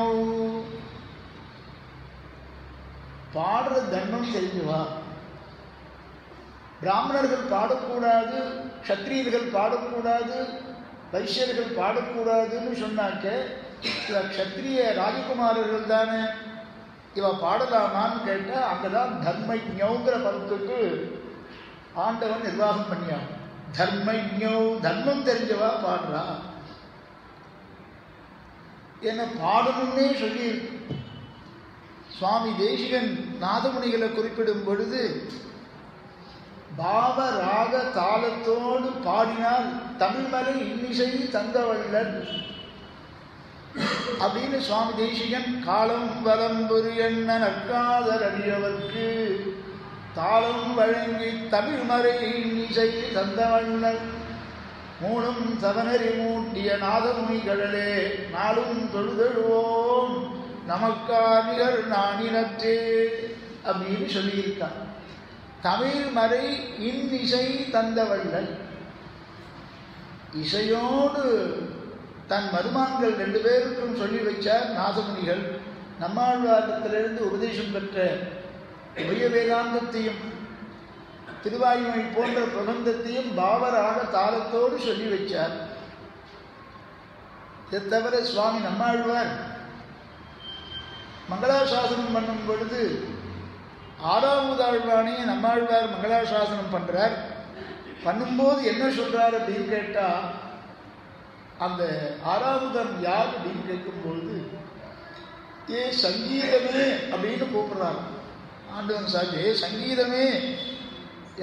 [SPEAKER 1] பாடுற தர்மம் தெரிஞ்சுவா. பிராமணர்கள் பாடக்கூடாது, க்ஷத்ரியர்கள் பாடக்கூடாது, வைசியர்கள் பாடக்கூடாதுன்னு சொன்னாக்க இவ க்ஷத்ரிய ராஜகுமாரர்கள் தானே, இவ பாடலாமான்னு கேட்டால் அங்கதான் தர்மஜ்ஞங்கிற பதத்துக்கு ஆண்டவன் நிர்வாகம் பண்ணியான். தர்மஜ்ஞோ, தர்மம் தெரிஞ்சவா பாடுறா, என்ன பாடணும்னே சொல்லி சுவாமி தேசிகன் நாதமுனிகளை குறிப்பிடும் பொழுது பாவ ராக தாளத்தோடு பாடினால் தமிழ்மலை இன்னிசை தந்தவள்ளல் அப்படின்னு சுவாமி தேசிகன் காலம் வலம்புரி என்ன நற்காதல் அடியவர்க்கு தாளம் வழங்கி தமிழ்மறை இன்னிசை தந்தவள்ளல் மூணும் தவனறி மூட்டிய நாதமுனிகளே நாளும் தொழுதழுவோம் நமக்கானிகர் நானினற்றே அப்படின்னு சொல்லியிருக்கான். தமிழ்மறை இன்னிசை தந்தவள்ளல், இசையோடு தன் மருமான்கள் 2 பேருக்கும் சொல்லி வைச்சார் நாதமுனிகள். நம்மாழ்வாரத்திலிருந்து உபதேசம் பெற்ற உபய வேதாந்தத்தையும் திருவாயுமொழி போன்ற பிரபந்தத்தையும் பாவராக தாளத்தோடு சொல்லி வைச்சார். இதை தவிர சுவாமி நம்மாழ்வார் மங்களாசாசனம் பண்ணும் பொழுது 6வது ஆழ்வானே நம்மாழ்வார் மங்களாசாசனம் பண்றார். பண்ணும்போது என்ன சொல்றார் அப்படின்னு கேட்டா, அந்த 6வதன் யார் அப்படின்னு கேட்கும்பொழுது ஏ சங்கீதமே அப்படின்னு கூப்பிடுறார் ஆண்டவன் சாமி. ஏ சங்கீதமே,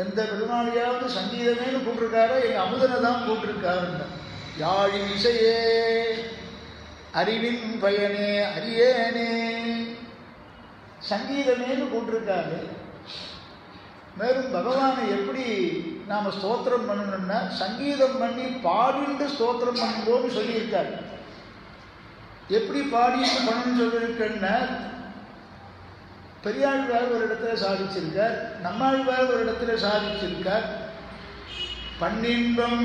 [SPEAKER 1] எந்த பெருமாளையாவது சங்கீதமேன்னு கூப்பிட்டுருக்காரோ எங்கள் அமுதனை தான் கூப்பிட்டுருக்காருங்க. யாழின் இசையே அறிவின் பயனே அரியேனே, சங்கீதமேன்னு கூப்பிட்டுருக்காரு. மேலும் பகவானை எப்படி நாம் ஸ்தோத்திரம் பண்ணணும்னா சங்கீதம் பண்ணி பாடிண்டு ஸ்தோத்திரம் பண்ணும்போது சொல்லியிருக்காரு. எப்படி பாடிட்டு பண்ணணும்னு சொல்லியிருக்கேன்னா, பெரியாழ்வார் ஒரு இடத்துல சாதிச்சிருக்கார், நம்மாழ்வார் ஒரு இடத்துல சாதிச்சிருக்கார். பன்னின்பம்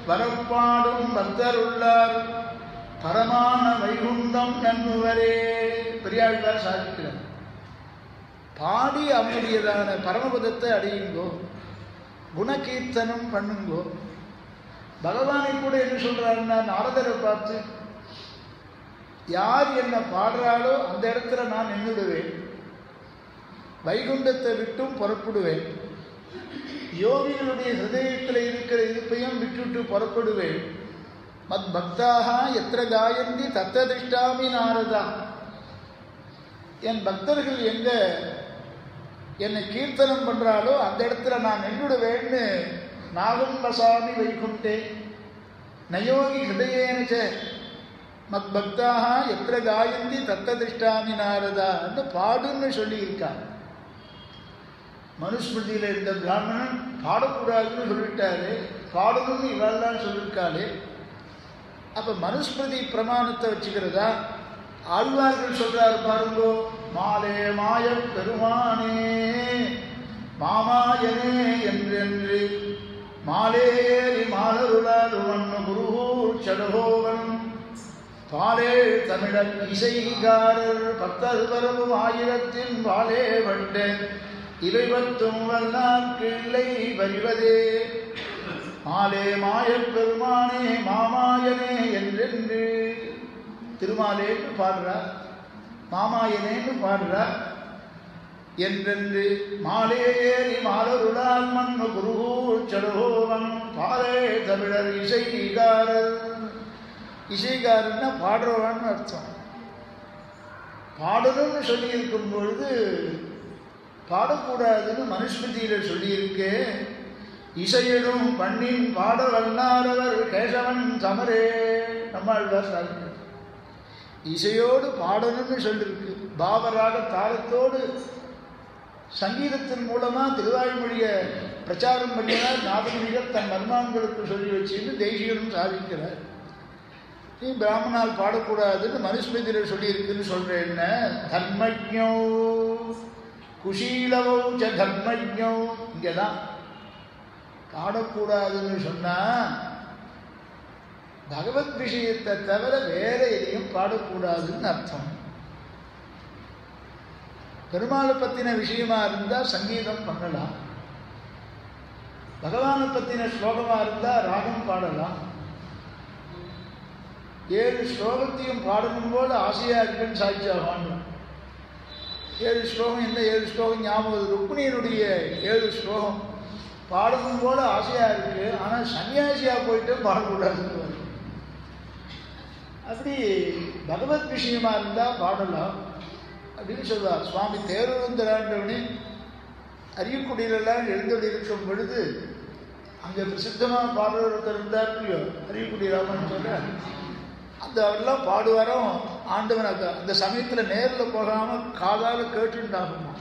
[SPEAKER 1] வரப்பாடும் பக்தர் உள்ளார் பரமான வைகுண்டம் நன்முவரே, பெரியாழ்வார் சாதிக்கிறார். பாடி அவனுடையதான பரமபதத்தை அடையுங்கோ, குணகீர்த்தனம் பண்ணுங்கோ. பகவானை கூட என்ன சொல்றாருன்னா, நாரதரை பார்த்து யார் என்ன பாடுறாளோ அந்த இடத்துல நான் நின்றுடுவேன், வைகுண்டத்தை விட்டும் புறப்படுவேன், யோகிகளுடைய ஹிருதயத்தில் இருக்கிற இருப்பையும் விட்டுட்டு புறப்படுவேன். மத் பக்தாக எத்திர காயந்தி தத்த திஷ்டாமி நாரதா, என் பக்தர்கள் எங்க என்னை கீர்த்தனம் பண்றாலோ அந்த இடத்துல நான் நின்றுடுவேன்னு நாகம் வசாமி வைகுண்டே நயோகி ஹிருதயேனச்ச மத் பக்தாக எத்திர காயந்தி தத்த திஷ்டாமி நாரதான்னு பாடுன்னு சொல்லியிருக்காங்க. மனுஸ்மிருதியில் இருந்த பிராமணன் பாடக்கூடாதுன்னு சொல்லிட்டாரு, பாடணும்னு இவாள் தான் சொல்லியிருக்காளே. அப்போ மனுஸ்மிருதி பிரமாணத்தை வச்சுக்கிறதா? ஆழ்வார்கள் சொல்றாரு பாருங்கோ, மாலே மாய பெருமானே மாமாயனே என்றென்று மாலேரி மாலருளார் மண்ணு குருகூர் சடகோவன் பாலே தமிழர் இசைகாரர் 10 வரவும் 1000 பாலே வட்ட இவை 10 வல்லார்க்கு இல்லை வருவதே மாலே மாயப் பெருமானே மாமாயனே என்றென்று திருமாலேன்னு பாடுறார், மாமாயனேன்னு பாடுறார். என்றென்று மாலேரி மாலருளால் மண்ணு குருகூர் சடகோவன் பாலே தமிழர் இசைகாரர். இசைகாரன்னா பாடுறவான்னு அர்த்தம். பாடணும்னு சொல்லியிருக்கும் பொழுது பாடக்கூடாதுன்னு மனுஸ்மிருதியில் சொல்லியிருக்கு. இசையிடும் பண்ணின் பாட வல்லாரவர் கேசவன் சமரே நம்மாழ்வார் சாதிக்கிறார். இசையோடு பாடணும்னு சொல்லியிருக்கு. பாவராக தாளத்தோடு சங்கீதத்தின் மூலமாக திருவாய்மொழியை பிரச்சாரம் பண்ணினார் நாதமுனிகள் தன் மர்மான்களுக்கு சொல்லி வச்சுன்னு தேசிகனும் சாதிக்கிறார். நீ பிராமணால் பாடக்கூடாதுன்னு மனுஸ்மிருதியில் சொல்லியிருக்குன்னு சொல்கிறேன்ன. தர்மஜ்ஞோ குஷீலவோ ச தர்மஜ்ஞோ, இங்கே தான் பாடக்கூடாதுன்னு சொன்னால் பகவத் விஷயத்தை தவிர வேற எதையும் பாடக்கூடாதுன்னு அர்த்தம். பெருமாளை பற்றின விஷயமா இருந்தால் சங்கீதம் பண்ணலாம். பகவானை பற்றின ஸ்லோகமாக இருந்தால் ராகம் பாடலாம். 7 ஸ்லோகத்தையும் பாடணும் போல ஆசையாக இருக்குன்னு சாட்சியாவான். 7 ஸ்லோகம் என்ன 7 ஸ்லோகம் ஞாபகம், ருக்மிணியனுடைய 7 ஸ்லோகம் பாடணும் போல ஆசையாக இருக்குது. ஆனால் சன்னியாசியாக போயிட்டு பாடக்கூடாதுன்னு வரும். அப்படி பகவத் விஷயமாக இருந்தால் பாடலாம் அப்படின்னு சொல்லுவார். சுவாமி தேரூந்தராண்டவனே அரியக்குடியிலெல்லாம் எழுந்தொழி இருக்கும் பொழுது அங்கே பிரசித்தமாக பாடுற ஒருத்தர் இருந்தார் இல்லையோ, அரியக்குடி ராமன் சொல்ல, அந்த அவரெல்லாம் பாடுவாரும். ஆண்டவன் அந்த சமயத்தில் நேரில் போகாமல் காதால் கேட்டுண்டாகுமா.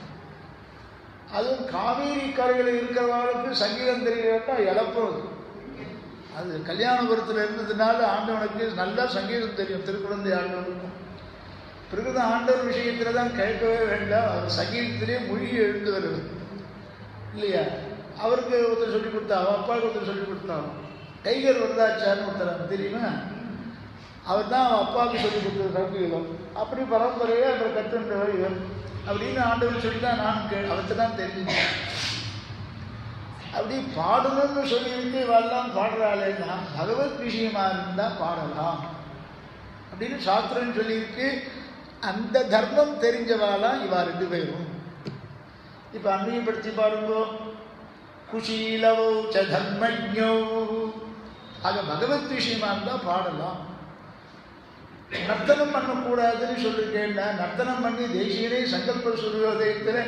[SPEAKER 1] அதுவும் காவேரி கரையில் இருக்கிறவர்களுக்கு சங்கீதம் தெரியலன்னா இழப்போது. அது கல்யாணபுரத்தில் இருந்ததுனால ஆண்டவனுக்கு நல்லா சங்கீதம் தெரியும். திருக்குழந்தை ஆண்டவனுக்கும் பிறகு ஆண்டவர் விஷயத்தில் தான் கேட்கவே வேண்டாம். அவர் சங்கீதத்திலே மொழி எழுந்து வருது இல்லையா. அவருக்கு ஒருத்தர் சொல்லிக் கொடுத்தா, அவன் அப்பாவுக்கு ஒருத்தர் சொல்லிக் கொடுத்தான். டைகர் வரதாச்சார்னு ஒருத்தர் தெரியுமா, அவர் தான் அவன் அப்பாவுக்கு சொல்லிக் கொடுத்தது சங்கீதம். அப்படி பரம்பரையாக அவர் கற்றுன்றவர் இவர் அப்படின்னு ஆண்டவர் சொல்லி தான் நான் அவர்கிட்ட தான் தெரிஞ்சுட்டேன். அப்படி பாடணும்னு சொல்லியிருக்கு இவெல்லாம் பாடுறாளேன்னா பகவத் விஷயமாக இருந்தால் பாடலாம் அப்படின்னு சாஸ்திரம் சொல்லியிருக்கு. அந்த தர்மம் தெரிஞ்சவாளாம் இவா 2 பேரும். இப்போ அந்நியப்படுத்தி பாருங்கோ, குஷீலவோ ச தர்மஜ்ஞோ. ஆக பகவத் விஷயமா இருந்தால் பாடலாம். நர்த்தனம் பண்ணக்கூடாதுன்னு சொல்லிருக்கேன்னா, நர்த்தனம் பண்ணி தேசியனே சங்கல்ப சூரியோதயத்தில்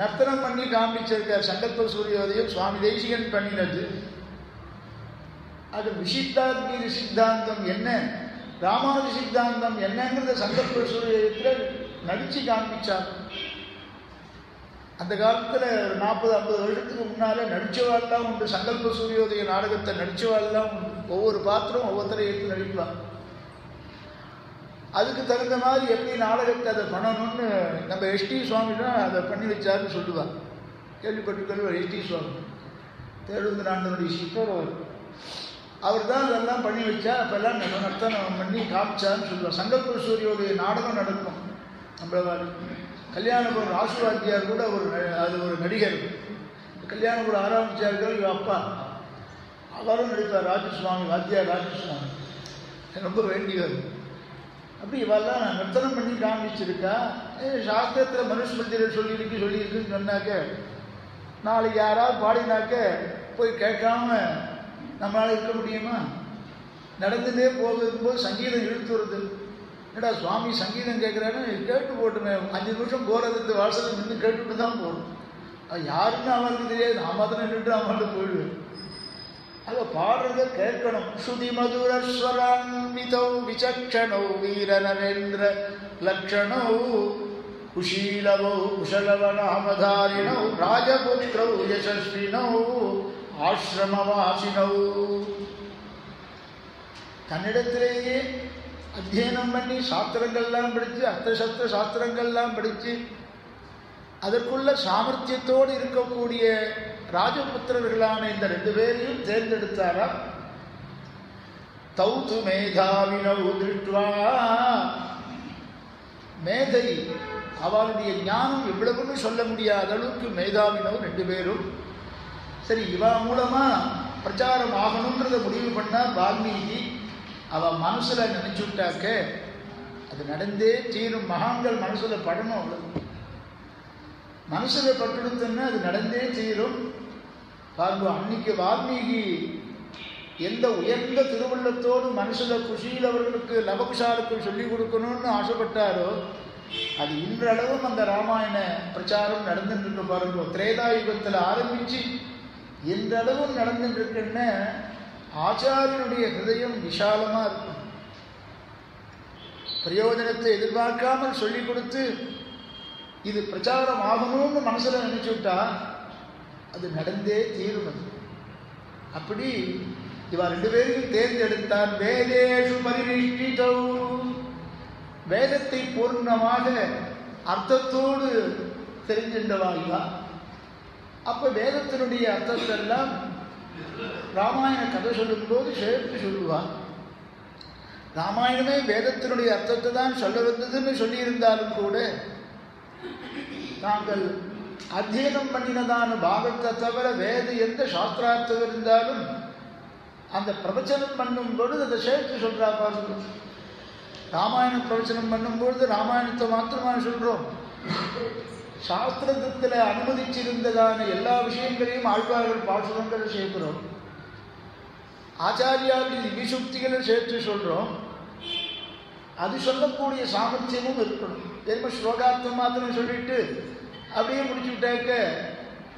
[SPEAKER 1] நர்த்தனம் பண்ணி காமிச்சிருக்கார். சங்கல்ப சூரியோதயம் சுவாமி தேசிகன் பண்ணினது. அது விசித்தாத்மீக சித்தாந்தம் என்ன, ராமானுஜ சித்தாந்தம் என்னங்கிறத சங்கல்ப சூரியோதயத்தில் நடிச்சு காண்பிச்சார். அந்த காலத்தில் ஒரு 40-50 வருஷத்துக்கு முன்னால் நடிச்சவாள்லாம் உண்டு. சங்கல்ப சூரியோதய நாடகத்தை நடிச்சவாள்லாம் உண்டு. ஒவ்வொரு பாத்திரம் ஒவ்வொருத்தரை எடுத்து நடிப்பார். அதுக்கு தகுந்த மாதிரி எப்படி நாடகத்தை அதை பண்ணணும்னு நம்ம எஸ்டி சுவாமி தான் அதை பண்ணி வச்சாருன்னு சொல்லுவார். கேள்விப்பட்டிருக்கிற எஸ்டி சுவாமி தேடுந்தராண்டனுடைய சித்தர் அவர் தான் அதெல்லாம் பண்ணி வச்சா. அப்போல்லாம் நம்ம நர்த்தனம் பண்ணி காமிச்சான்னு சொல்லுவார். சங்கல்ப சூரியோடைய நாடகம் நடக்கும். நம்மள கல்யாணபுரம் ராசுவாத்தியார் கூட அது ஒரு நடிகர். கல்யாணபுரம் ஆரம்பிச்சார்கள் இவ அப்பா, அவரும் நடிப்பார். ராஜசுவாமி வாத்தியார் ராஜசுவாமி ரொம்ப வேண்டியவர். அப்படி இவெல்லாம் நர்த்தனம் பண்ணி காமிச்சிருக்கா. சாஸ்திரத்தில் மனுஸ்மிருதியில் சொல்லியிருக்குன்னு சொன்னாக்க, நாளைக்கு யாராவது பாடினாக்க போய் கேட்காம நம்மளால் இருக்க முடியுமா? நடந்துட்டே போகும்போது சங்கீதம் இழுத்துறது. என்னடா சுவாமி சங்கீதம் கேட்குறான்னு கேட்டு போட்டுமே, 5 நிமிஷம் போகிறதுக்கு வாசலில் நின்று கேட்டுட்டு தான் போகணும். அது யாருன்னு அவனுக்கு தெரியாது. நான் மாத்திரம் நின்று அவன்கிட்ட போயிடுவேன். அதை பாடுறத கேட்கணும். ஸ்ருதி மதுரஸ்வரான்விதௌ விசக்ஷணௌ வீர நரேந்திர லக்ஷணௌ குஷீலவௌ குஷலவநாமதாரிணௌ ராஜபுத்ரௌ யசஸ்வினௌ ஆசிரமவாசினௌ. தன்னிடத்திலேயே அத்தியனம் பண்ணி சாஸ்திரங்கள்லாம் படித்து, அர்த்தசஸ்திர சாஸ்திரங்கள்லாம் படித்து அதற்குள்ள சாமர்த்தியத்தோடு இருக்கக்கூடிய ராஜபுத்திரர்களான இந்த 2 பேரையும் தேர்ந்தெடுத்தாரா. தௌது மேதாவினௌ திருஷ்டுவா. மேதை, அவளுடைய ஞானம் எவ்வளவுன்னு சொல்ல முடியாத அளவுக்கு மேதாவினோ 2 பேரும். சரி, இவா மூலமா பிரச்சாரம் ஆகணுன்றத முடிவு பண்ணார் வால்மீகி. அவள் மனசில் நினைச்சுட்டாக்க அது நடந்தே தீரும். மகான்கள் மனசில் படணும். அவ்வளவு மனசில் பட்டுடுத்துன்னா அது நடந்தே தீரும். பாருங்க, அன்னைக்கு வால்மீகி எந்த உயர்ந்த திருவுள்ளத்தோடு மனசில் குஷியில் அவர்களுக்கு லவகுஷாருக்கு சொல்லிக் கொடுக்கணும்னு ஆசைப்பட்டாரோ, அது இன்றளவும் அந்த ராமாயண பிரச்சாரம் நடந்துட்டு இருக்கு. பாருங்க, திரேதாயுகத்தில் ஆரம்பித்து இன்றளவும் நடந்துட்டு இருக்குன்னு ஆச்சாரியனுடைய ஹிருதயம் விஷாலமாக இருக்கும். பிரயோஜனத்தை எதிர்பார்க்காமல் சொல்லிக் கொடுத்து இது பிரச்சாரம் ஆகணும்னு மனசில் நினைச்சுட்டா அது நடந்தே தீரும். அப்படி இவா 2 பேரையும் தேர்ந்தெடுத்தார். வேதேஷு பரிநிஷ்டிதௌ. வேதத்தை பூர்ணமாக அர்த்தத்தோடு தெரிஞ்சின்றவா இவா. அப்போ வேதத்தினுடைய அர்த்தத்தெல்லாம் ராமாயண கதை சொல்லும்போது சேர்த்து சொல்லுவார். ராமாயணமே வேதத்தினுடைய அர்த்தத்தை தான் சொல்ல வந்ததுன்னு சொல்லியிருந்தாலும் கூட, தாங்கள் அத்தியனம் பண்ணினதான பாகத்தை தவிர வேறு எந்த சாஸ்திரார்த்தம் இருந்தாலும் அந்த பிரவச்சனம் பண்ணும் பொழுது அதை சேர்த்து சொல்றா பாருங்க. ராமாயணம் பிரவச்சனம் பண்ணும்பொழுது ராமாயணத்தை மாத்திரமா சொல்றோம். சாஸ்திரத்தில் அனுமதிச்சிருந்ததான எல்லா விஷயங்களையும் ஆழ்வார்கள் பாசுரங்களை சேர்க்கிறோம். ஆச்சாரியாவின் விசுக்திகளை சேர்த்து சொல்றோம். அது சொல்லக்கூடிய சாமர்த்தியமும் இருக்கணும். தெரியுமா, ஸ்லோகார்த்தம் மாத்திரம் சொல்லிட்டு அப்படியே முடிச்சு விட்டாக்க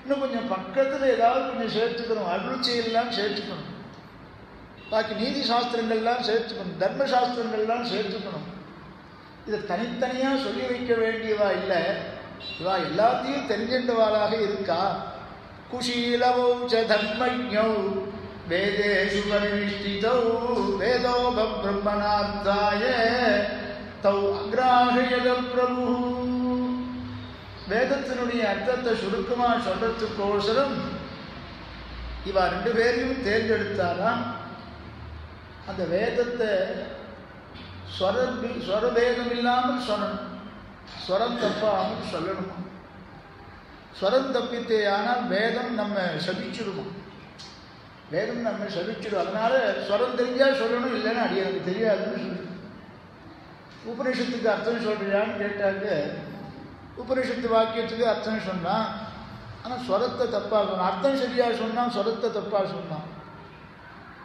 [SPEAKER 1] இன்னும் கொஞ்சம் பக்கத்தில் ஏதாவது கொஞ்சம் சேர்த்துக்கணும். அருள்ச்சியெல்லாம் சேர்த்துக்கணும். பாக்கி நீதி சாஸ்திரங்கள்லாம் சேர்த்துக்கணும். தர்ம சாஸ்திரங்கள்லாம் சேர்த்துக்கணும். இதை தனித்தனியாக சொல்லி வைக்க வேண்டியவா இல்லை. இவா எல்லாத்தையும் தெரிஞ்சின்றவாளாக இருக்கா. குஷீலவௌ ச தர்மஜ்ஞௌ வேதேஷு பரிநிஷ்டிதௌ வேதோ பிரம்மணார்த்தாய தௌ அக்ராஹயத பிரபு. வேதத்தினுடைய அர்த்தத்தை சுருக்கமா சொல்றதுக்கோசரம் இவா ரெண்டு பேரையும் தேர்ந்தெடுத்தாராம். அந்த வேதத்தை ஸ்வரபேதம் இல்லாமல் சொல்லணும். ஸ்வரம் தப்பாமல் சொல்லணுமா. ஸ்வரம் தப்பித்தே ஆனால் வேதம் நம்ம சபிச்சிடுமா. வேதம் நம்ம சபிச்சிடும். அதனால ஸ்வரம் தெரிஞ்சா சொல்லணும், இல்லைன்னா அடி எனக்கு தெரியாதுன்னு சொல்லு. உபநிஷத்துக்கு அர்த்தம் சொல்றியான்னு கேட்டாங்க. உபநிஷத்து வாக்கியத்துக்கு அர்த்தம் சொன்னான். ஆனால் ஸ்வரத்தை தப்பா சொன்னான். அர்த்தம் சரியா சொன்னான், ஸ்வரத்தை தப்பா சொன்னான்.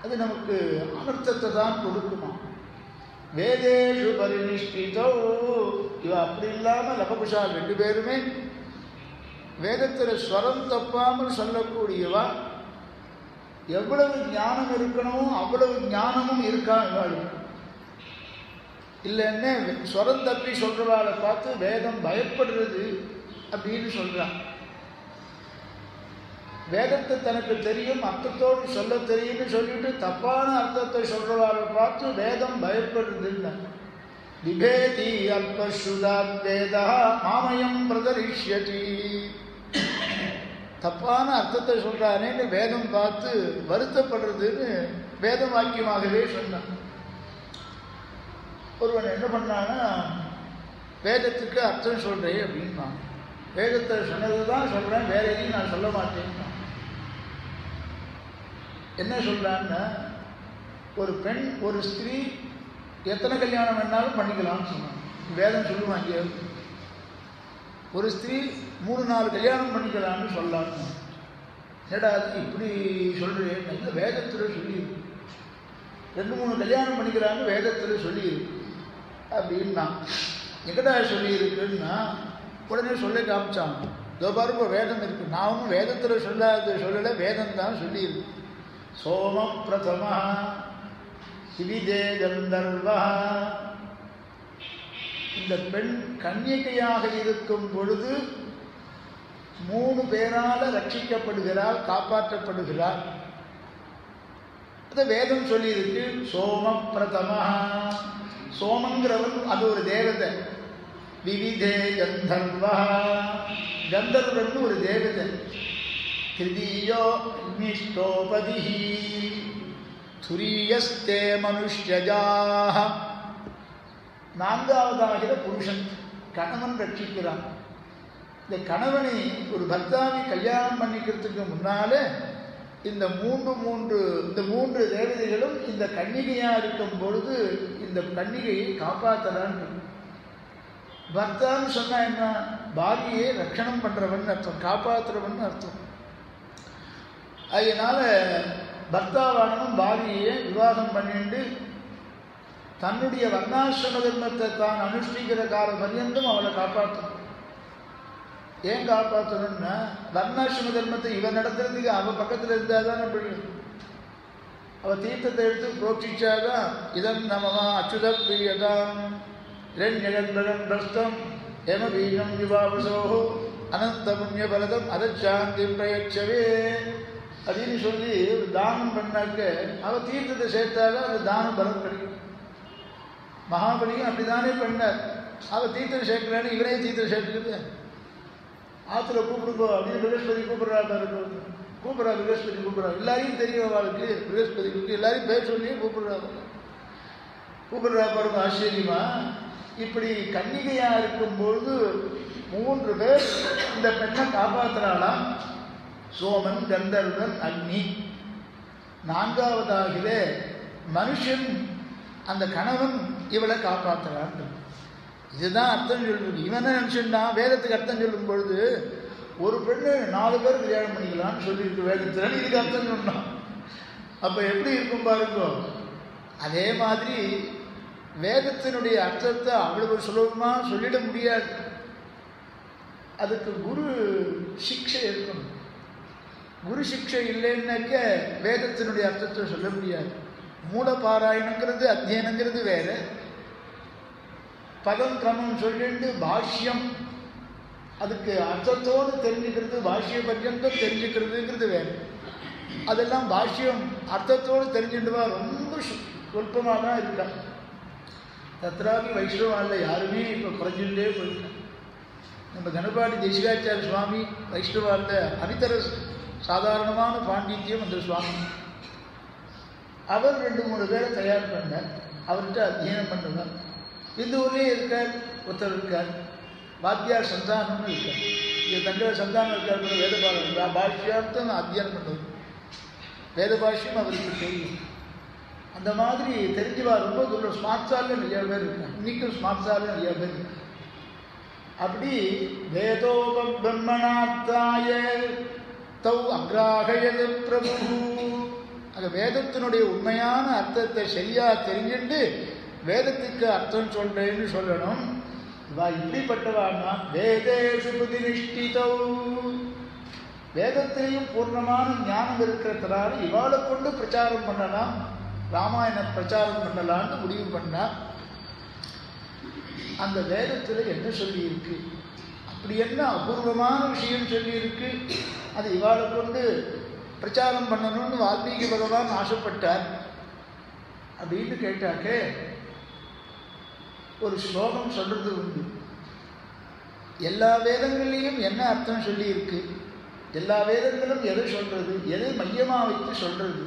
[SPEAKER 1] அது நமக்கு அனர்த்தத்தை தான் கொடுக்குமா. வேதேஷு பரிநிஷ்டிதோ. இவ அப்படி இல்லாமல் லபகுஷால் ரெண்டு பேருமே வேதத்தில் ஸ்வரம் தப்பாமல் சொல்லக்கூடியவா. எவ்வளவு ஞானம் இருக்கணுமோ அவ்வளவு ஞானமும் இருக்கா இவாளுக்கு. இல்லைன்னு ஸ்வரம் தப்பி சொல்றவாளை பார்த்து வேதம் பயப்படுறது அப்படின்னு சொல்றான். வேதத்தை தனக்கு தெரியும், அர்த்தத்தோடு சொல்ல தெரியும்னு சொல்லிட்டு தப்பான அர்த்தத்தை சொல்றவாளை பார்த்து வேதம் பயப்படுறதுன்னு. விபேதி அல்பஸ்ருதாத் வேதா மாமயம் பிரதரிஷ்யதி. தப்பான அர்த்தத்தை சொல்றானேன்னு வேதம் பார்த்து வருத்தப்படுறதுன்னு வேத வாக்கியமாகவே சொன்னான். ஒருவன் என்ன பண்ணான்னா, வேதத்துக்கு அர்த்தம் சொல்றேன் அப்படின்னா, வேதத்தை சொன்னதுதான் சொல்றேன், வேற எதையும் நான் சொல்ல மாட்டேன்னா. என்ன சொல்றான்னா, ஒரு பெண் ஒரு ஸ்திரீ எத்தனை கல்யாணம் வேணாலும் பண்ணிக்கலாம்னு சொன்னான். வேதம் சொல்லுவாங்க, ஒரு ஸ்திரீ 3-4 கல்யாணம் பண்ணிக்கலாம்னு சொல்லலாம்னு. ஏடா அது இப்படி சொல்றேன், இந்த வேதத்தில் சொல்லி 2-3 கல்யாணம் பண்ணிக்கிறான்னு வேதத்தில் சொல்லியிருக்கு அப்படின்னா. எங்கடா சொல்லியிருக்குன்னா உடனே சொல்லி காமிச்சாங்க. இதோ பாருங்க வேதம் இருக்கு. நானும் வேதத்தில் சொல்லலை, வேதம் தான் சொல்லியிருக்கு. சோம பிரதமா சிவிதே கந்தர்வா. இந்த பெண் கன்னிகையாக இருக்கும் பொழுது 3 பேரால ரட்சிக்கப்படுகிறாள், காப்பாற்றப்படுகிறாள். அதை வேதம் சொல்லியிருக்கு. சோம பிரதமா. சோமங்கிறவன் அது ஒரு தேவதை. விவிதே கந்தர்வா. கந்தர்வன் ஒரு தேவதை. கிருதியோ நிஷ்டோபதிஹி துரியஸ்தே மனுஷ்யஜாஹ. 4வதாகிற புருஷன் கணவன் ரட்சிக்கிறான். இந்த கணவனை ஒரு பர்த்தாவை கல்யாணம் பண்ணிக்கிறதுக்கு முன்னாலே இந்த மூன்று தேவதைகளும் இந்த கன்னிகையா இருக்கும் பொழுது இந்த கன்னிகையை காப்பாற்றலான்னு. பர்த்தான்னு சொன்னா என்ன, பாரியை ரட்சணம் பண்றவன் அர்த்தம், காப்பாற்றுறவன் அர்த்தம். அதனால பர்த்தாவானவன் பாரியை விவாகம் பண்ணிட்டு தன்னுடைய வர்ணாசிரம தர்மத்தை தான் அனுஷ்டிக்கிற கால பர்யந்தம் அவளை காப்பாற்றணும். ஏன் காப்பாற்றணும்னா, வர்ணாசிரம தர்மத்தை இவன் நடத்துறதுக்கு அவன் பக்கத்தில் இருந்தாதான் புரியும். அவள் தீர்த்தத்தை எடுத்து புரோட்சிச்சாதான் இதன் நமமா அச்சுத பிரியதாம் இரண்யகந்தகம் பிரஸ்தம் எம வீணம் விவாவசோஹோ அனந்த புண்ணிய பலதம் அதச்சாந்தி பிரயட்சவே அப்படின்னு சொல்லி தானம் பண்ணாக்க அவள் தீர்த்தத்தை சேர்த்தாதான் அது தான பலம் கிடைக்கும். மகாபலியும் அப்படித்தானே பண்ணார். அவள் தீர்த்தம் சேர்க்கிறான்னு இவனே தீர்த்தம் சேர்த்துக்கிட்டு ஆற்றுல கூப்பிடுங்கோ அப்படின்னு பிரகஸ்பதி கூப்பிட்றா பாருங்க. கூப்பிட்றா பிரகஸ்பதி கூப்பிட்றா. எல்லாரையும் தெரியும் அவளுக்கு, பிரகஸ்பதிக்கு எல்லாரையும் பேர் சொல்லியே கூப்பிட்றா பாருங்க. ஆச்சரியமா இப்படி கன்னிகையா இருக்கும்பொழுது 3 பேர் இந்த பெண்ணை காப்பாற்றுறாளாம். சோமன், கந்தர்வன், அக்னி. 4வதாகிற மனுஷன், அந்த கணவன் இவளை காப்பாற்றுறான். இதுதான் அர்த்தம் சொல்றது. இவன் நினைச்சுன்னா வேதத்துக்கு அர்த்தம் சொல்லும் பொழுது ஒரு பெண்ணு 4 பேர் கல்யாணம் பண்ணிக்கலாம்னு சொல்லியிருக்கு வேதத்தில். இதுக்கு அர்த்தம் சொன்னான். அப்ப எப்படி இருக்கும் பாருங்க. அதே மாதிரி வேதத்தினுடைய அர்த்தத்தை அவ்வளவு சுலபமா சொல்லிட முடியாது. அதுக்கு குரு சிக்ஷை இருக்கணும். குரு சிக்ஷை இல்லைன்னாக்க வேதத்தினுடைய அர்த்தத்தை சொல்ல முடியாது. மூல பாராயணங்கிறது அத்தியனங்கிறது வேற, பதம் கிரமம் சொல்லிட்டு பாஷ்யம் அதுக்கு அர்த்தத்தோடு தெரிஞ்சுக்கிறது, பாஷ்ய பர்யந்தம் தெரிஞ்சுக்கிறதுங்கிறது வேற. அதெல்லாம் பாஷ்யம் அர்த்தத்தோடு தெரிஞ்சுட்டுவா ரொம்ப சொற்பமாக தான் இருக்காங்க. தத்ராபி வைஷ்ணவாவில் யாருமே இப்போ குறைஞ்சுட்டே போயிருக்காங்க. நம்ம கணபாடி தேசிகாச்சாரிய சுவாமி வைஷ்ணவாவில் அனிதர சாதாரணமான பாண்டித்யம் அந்த சுவாமி. அவர் 2-3 பேரை தயார் பண்ணார். அவர்கிட்ட அத்தியனம் பண்ணுவார். இந்த ஊர்லேயே இருக்கார், ஒருத்தர் இருக்கார், வாத்தியார் சந்தானம்னு இருக்கார். இது தங்க சந்தானம் இருக்கார். வேத பாடம் பாஷ்யார்த்தம் அத்தியனம் பண்ணுவது. வேத பாஷ்யம் அவருக்கு தெரியும். அந்த மாதிரி தெரிஞ்சுவா ரொம்ப தூரம். ஸ்மார்ட் சாலில் நிறைய பேர் இருக்காங்க. இன்னைக்கும் ஸ்மார்ட் சாலில் நிறைய பேர் இருக்காங்க. அப்படி வேதோபம்மனாத்தாய தௌ அக்ராகயது பிரபு. அந்த வேதத்தினுடைய உண்மையான அர்த்தத்தை சரியா தெரிஞ்சுட்டு வேதத்துக்கு அர்த்தம் சொல்றேன்னு சொல்லணும். இவா இப்படிப்பட்டவான்னா வேதேஷு பிரதிநிஷ்டிதௌ. வேதத்திலையும் பூர்ணமான ஞானம் இருக்கிறதுனால இவாளை கொண்டு பிரச்சாரம் பண்ணலாம், ராமாயண பிரச்சாரம் பண்ணலான்னு முடிவு பண்ணா. அந்த வேதத்தில் என்ன சொல்லி இருக்கு, அப்படி என்ன அபூர்வமான விஷயம் சொல்லி இருக்கு, அது இவாளை கொண்டு பிரச்சாரம் பண்ணணும்னு வால்மீகி பகவான் ஆசைப்பட்டார். அப்படின்னு கேட்டாக்கே ஒரு ஸ்லோகம் சொல்றது உண்டு. எல்லா வேதங்கள்லையும் என்ன அர்த்தம் சொல்லி இருக்கு, எல்லா வேதங்களும் எதை சொல்றது, எதை மையமா வைத்து சொல்றது,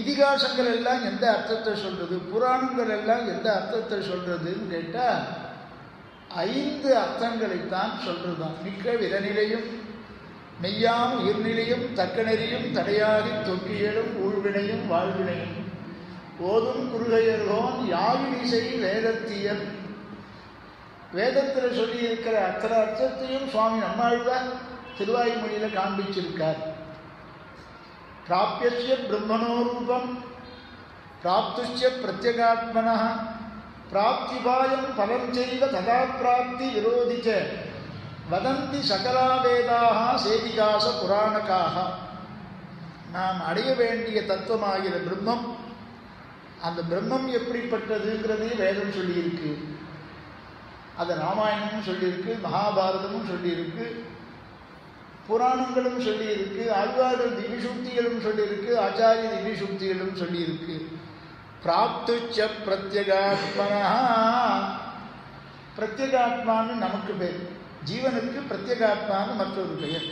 [SPEAKER 1] இதிகாசங்கள் எல்லாம் எந்த அர்த்தத்தை சொல்றது, புராணங்கள் எல்லாம் எந்த அர்த்தத்தை சொல்றதுன்னு கேட்டா 5 அர்த்தங்களைத்தான் சொல்றதுதான். மிக்க விரநிலையும் மெய்யாம் உயிர்நிலையும் தக்கநெறியும் தடையாகி தொக்கியலும் ஊழ்வினையும் வாழ்வினையும் ஓதும் குறுகையர்கோன் யாழிசை வேதத்தியல். வேதத்தில் சொல்லி இருக்கிற அத்தனை அர்த்தத்தையும் சுவாமி நம்மாழ்வார் திருவாய்மொழியில காண்பிச்சிருக்கார். பிராப்யஸ்ய பிரம்மணோ ரூபம் பிராப்துஷ்ய பிரத்யகாத்மனா பிராப்திபாயம் பலம் செய்த ததா பிராப்தி விரோதிச்ச வதந்தி சகலா வேதாக சேதிகாச புராணக்காக. நாம் அடைய வேண்டிய தத்துவமாகிற பிரம்மம், அந்த பிரம்மம் எப்படிப்பட்டதுங்கிறதையும் வேதம் சொல்லியிருக்கு. அது ராமாயணமும் சொல்லியிருக்கு, மகாபாரதமும் சொல்லியிருக்கு, புராணங்களும் சொல்லியிருக்கு, ஆழ்வார்கள் திவ்யசூக்திகளும் சொல்லியிருக்கு, ஆச்சாரிய திவ்யசூக்திகளும் சொல்லியிருக்கு. பிராப்துச்ச பிரத்யகாத்மனா. பிரத்யகாத்மான்னு நமக்கு பேர், ஜீவனுக்கு பிரத்யகாத்மான்னு மற்றொரு பெயர்.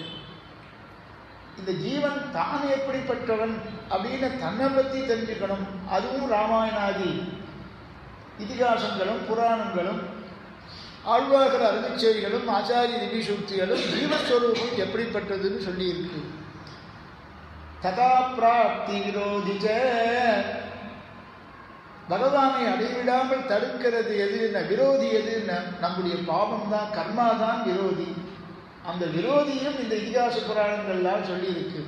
[SPEAKER 1] இந்த ஜீவன் தான் எப்படிப்பட்டவன் அப்படின்னு தன்னை பற்றி தெரிஞ்சுக்கணும். அதுவும் ராமாயணாதி இதிகாசங்களும் புராணங்களும் ஆழ்வார்கள் அருமைச்செய்திகளும் ஆச்சாரிய திவ்யசூக்திகளும் ஜீவஸ்வரூபம் எப்படிப்பட்டதுன்னு சொல்லியிருக்கு. ததா பிராப்தி விரோதிச்ச. பகவானை அடைவிடாமல் தடுக்கிறது எதுன்னா, விரோதி எதுன்னா நம்முடைய பாவம் தான், கர்மா தான் விரோதி. அந்த விரோதியும் இந்த இதிகாச புராணங்கள்லாம் சொல்லியிருக்கு.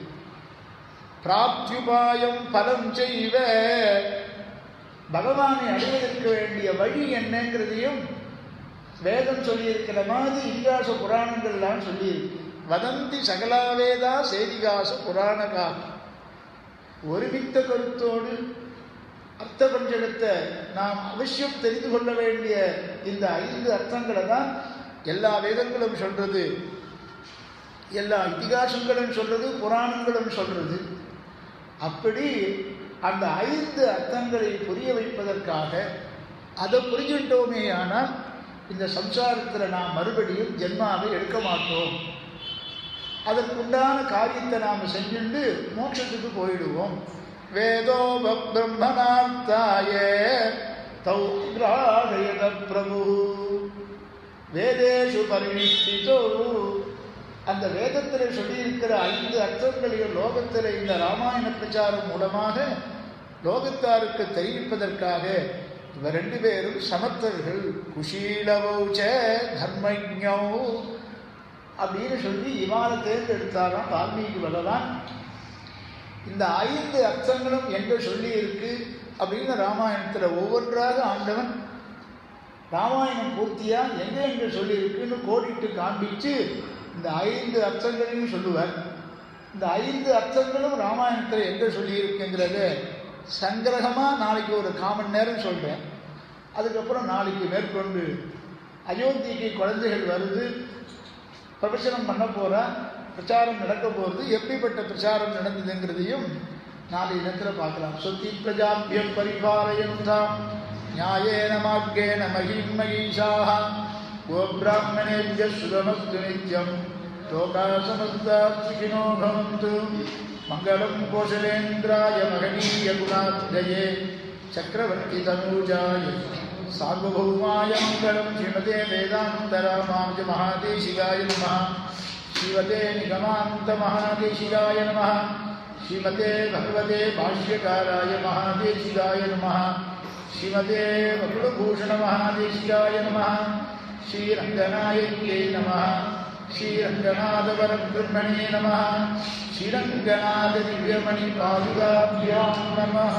[SPEAKER 1] பிராப்தியுபாயம் பலம் செய்வ. பகவானை அடைவதற்கு வேண்டிய வழி என்னங்கிறதையும் வேதம் சொல்லியிருக்கிற மாதிரி இதிகாச புராணங்கள்லாம் சொல்லியிருக்கு. வதந்தி சகலாவேதா சேதிகாச புராணகா. ஒருமித்த கருத்தோடு அர்த்த பஞ்சகத்தை நாம் அவசியம் தெரிந்து கொள்ள வேண்டிய இந்த 5 அர்த்தங்களை தான் எல்லா வேதங்களும் சொல்றது, எல்லா இதிகாசங்களும் சொல்றது, புராணங்களும் சொல்றது. அப்படி அந்த 5 அர்த்தங்களை புரிய வைப்பதற்காக அதை புரிஞ்சுட்டோமே ஆனால் இந்த சம்சாரத்தில் நாம் மறுபடியும் ஜென்மாவை எடுக்க மாட்டோம். அதற்குண்டான காரியத்தை நாம் செஞ்சுட்டு மோட்சத்துக்கு போயிடுவோம். வேதோ பிரம்மனார்த்தாய தௌ கிராஹயத பிரபு வேதேஷு பரிநிஷ்டிதோ. அந்த வேதத்தில் சொல்லியிருக்கிற 5 அர்த்தங்களையும் லோகத்தில் இந்த ராமாயண பிரச்சாரம் மூலமாக லோகத்தாருக்கு தெரிவிப்பதற்காக இவர் 2 பேரும் சமர்த்தர்கள். குஷீலவௌச்ச தர்மஜ்ஞௌ அப்படின்னு சொல்லி இவாளை தேர்ந்தெடுத்தாராம் வால்மீகி பகவான். இந்த 5 அர்த்தங்களும் எங்க சொல்லி இருக்கு அப்படின்னு ராமாயணத்தில் ஒவ்வொன்றாக ஆண்டவன் ராமாயணம் பூர்த்தியா எங்க சொல்லி இருக்குன்னு கோடிட்டு காண்பிச்சு இந்த 5 அர்த்தங்களையும் சொல்லுவார். இந்த 5 அர்த்தங்களும் ராமாயணத்தில் எங்க சொல்லி இருக்குங்கிறத சங்கிரகமா நாளைக்கு ஒரு 1/4 மணி நேரம் சொல்றேன். அதுக்கப்புறம் நாளைக்கு மேற்கொண்டு அயோத்திக்கு குழந்தைகள் வருது, பிரவச்சனம் பண்ண போறா, பிரச்சாரம் நடக்க போகிறது, எப்படிப்பட்ட பிரச்சாரம் நடந்ததுங்கிறதையும் நாளை இடத்துல பார்க்கலாம். சொத்தி பிரஜாபியம் பரிபாலயந்தாம் நியாயேன மார்கேண மகிமகீஷாஹ கோப்ராஹ்மணேப்ய சுதமஸ்து நித்யம் லோகா சமஸ்தா சுகினோ பவந்து. மங்களம் கோசலேந்திராய மகனீய குணாத்யயே சக்கரவர்த்தி தனூஜாய சார்வபௌமாய மங்களம். ஸ்ரீமதே வேதாந்த ராமானுஜ மகாதேசிகாய நமः. ஸ்ரீமதே நிகமாந்த மகாதேசிகாய நமः. ஸ்ரீமதே பகவதே பாஷ்யகாராய மகாதேசிகாய நமः. ஸ்ரீமதே வகுளபூஷண மகாதேசிகாய நமः. ஸ்ரீரங்கநாயகியை நமः. ஸ்ரீரங்கநாதபரபிரம்மணே நமः. ஸ்ரீரங்கநாத திவ்யமணி பாதுகாபியாம் நமः.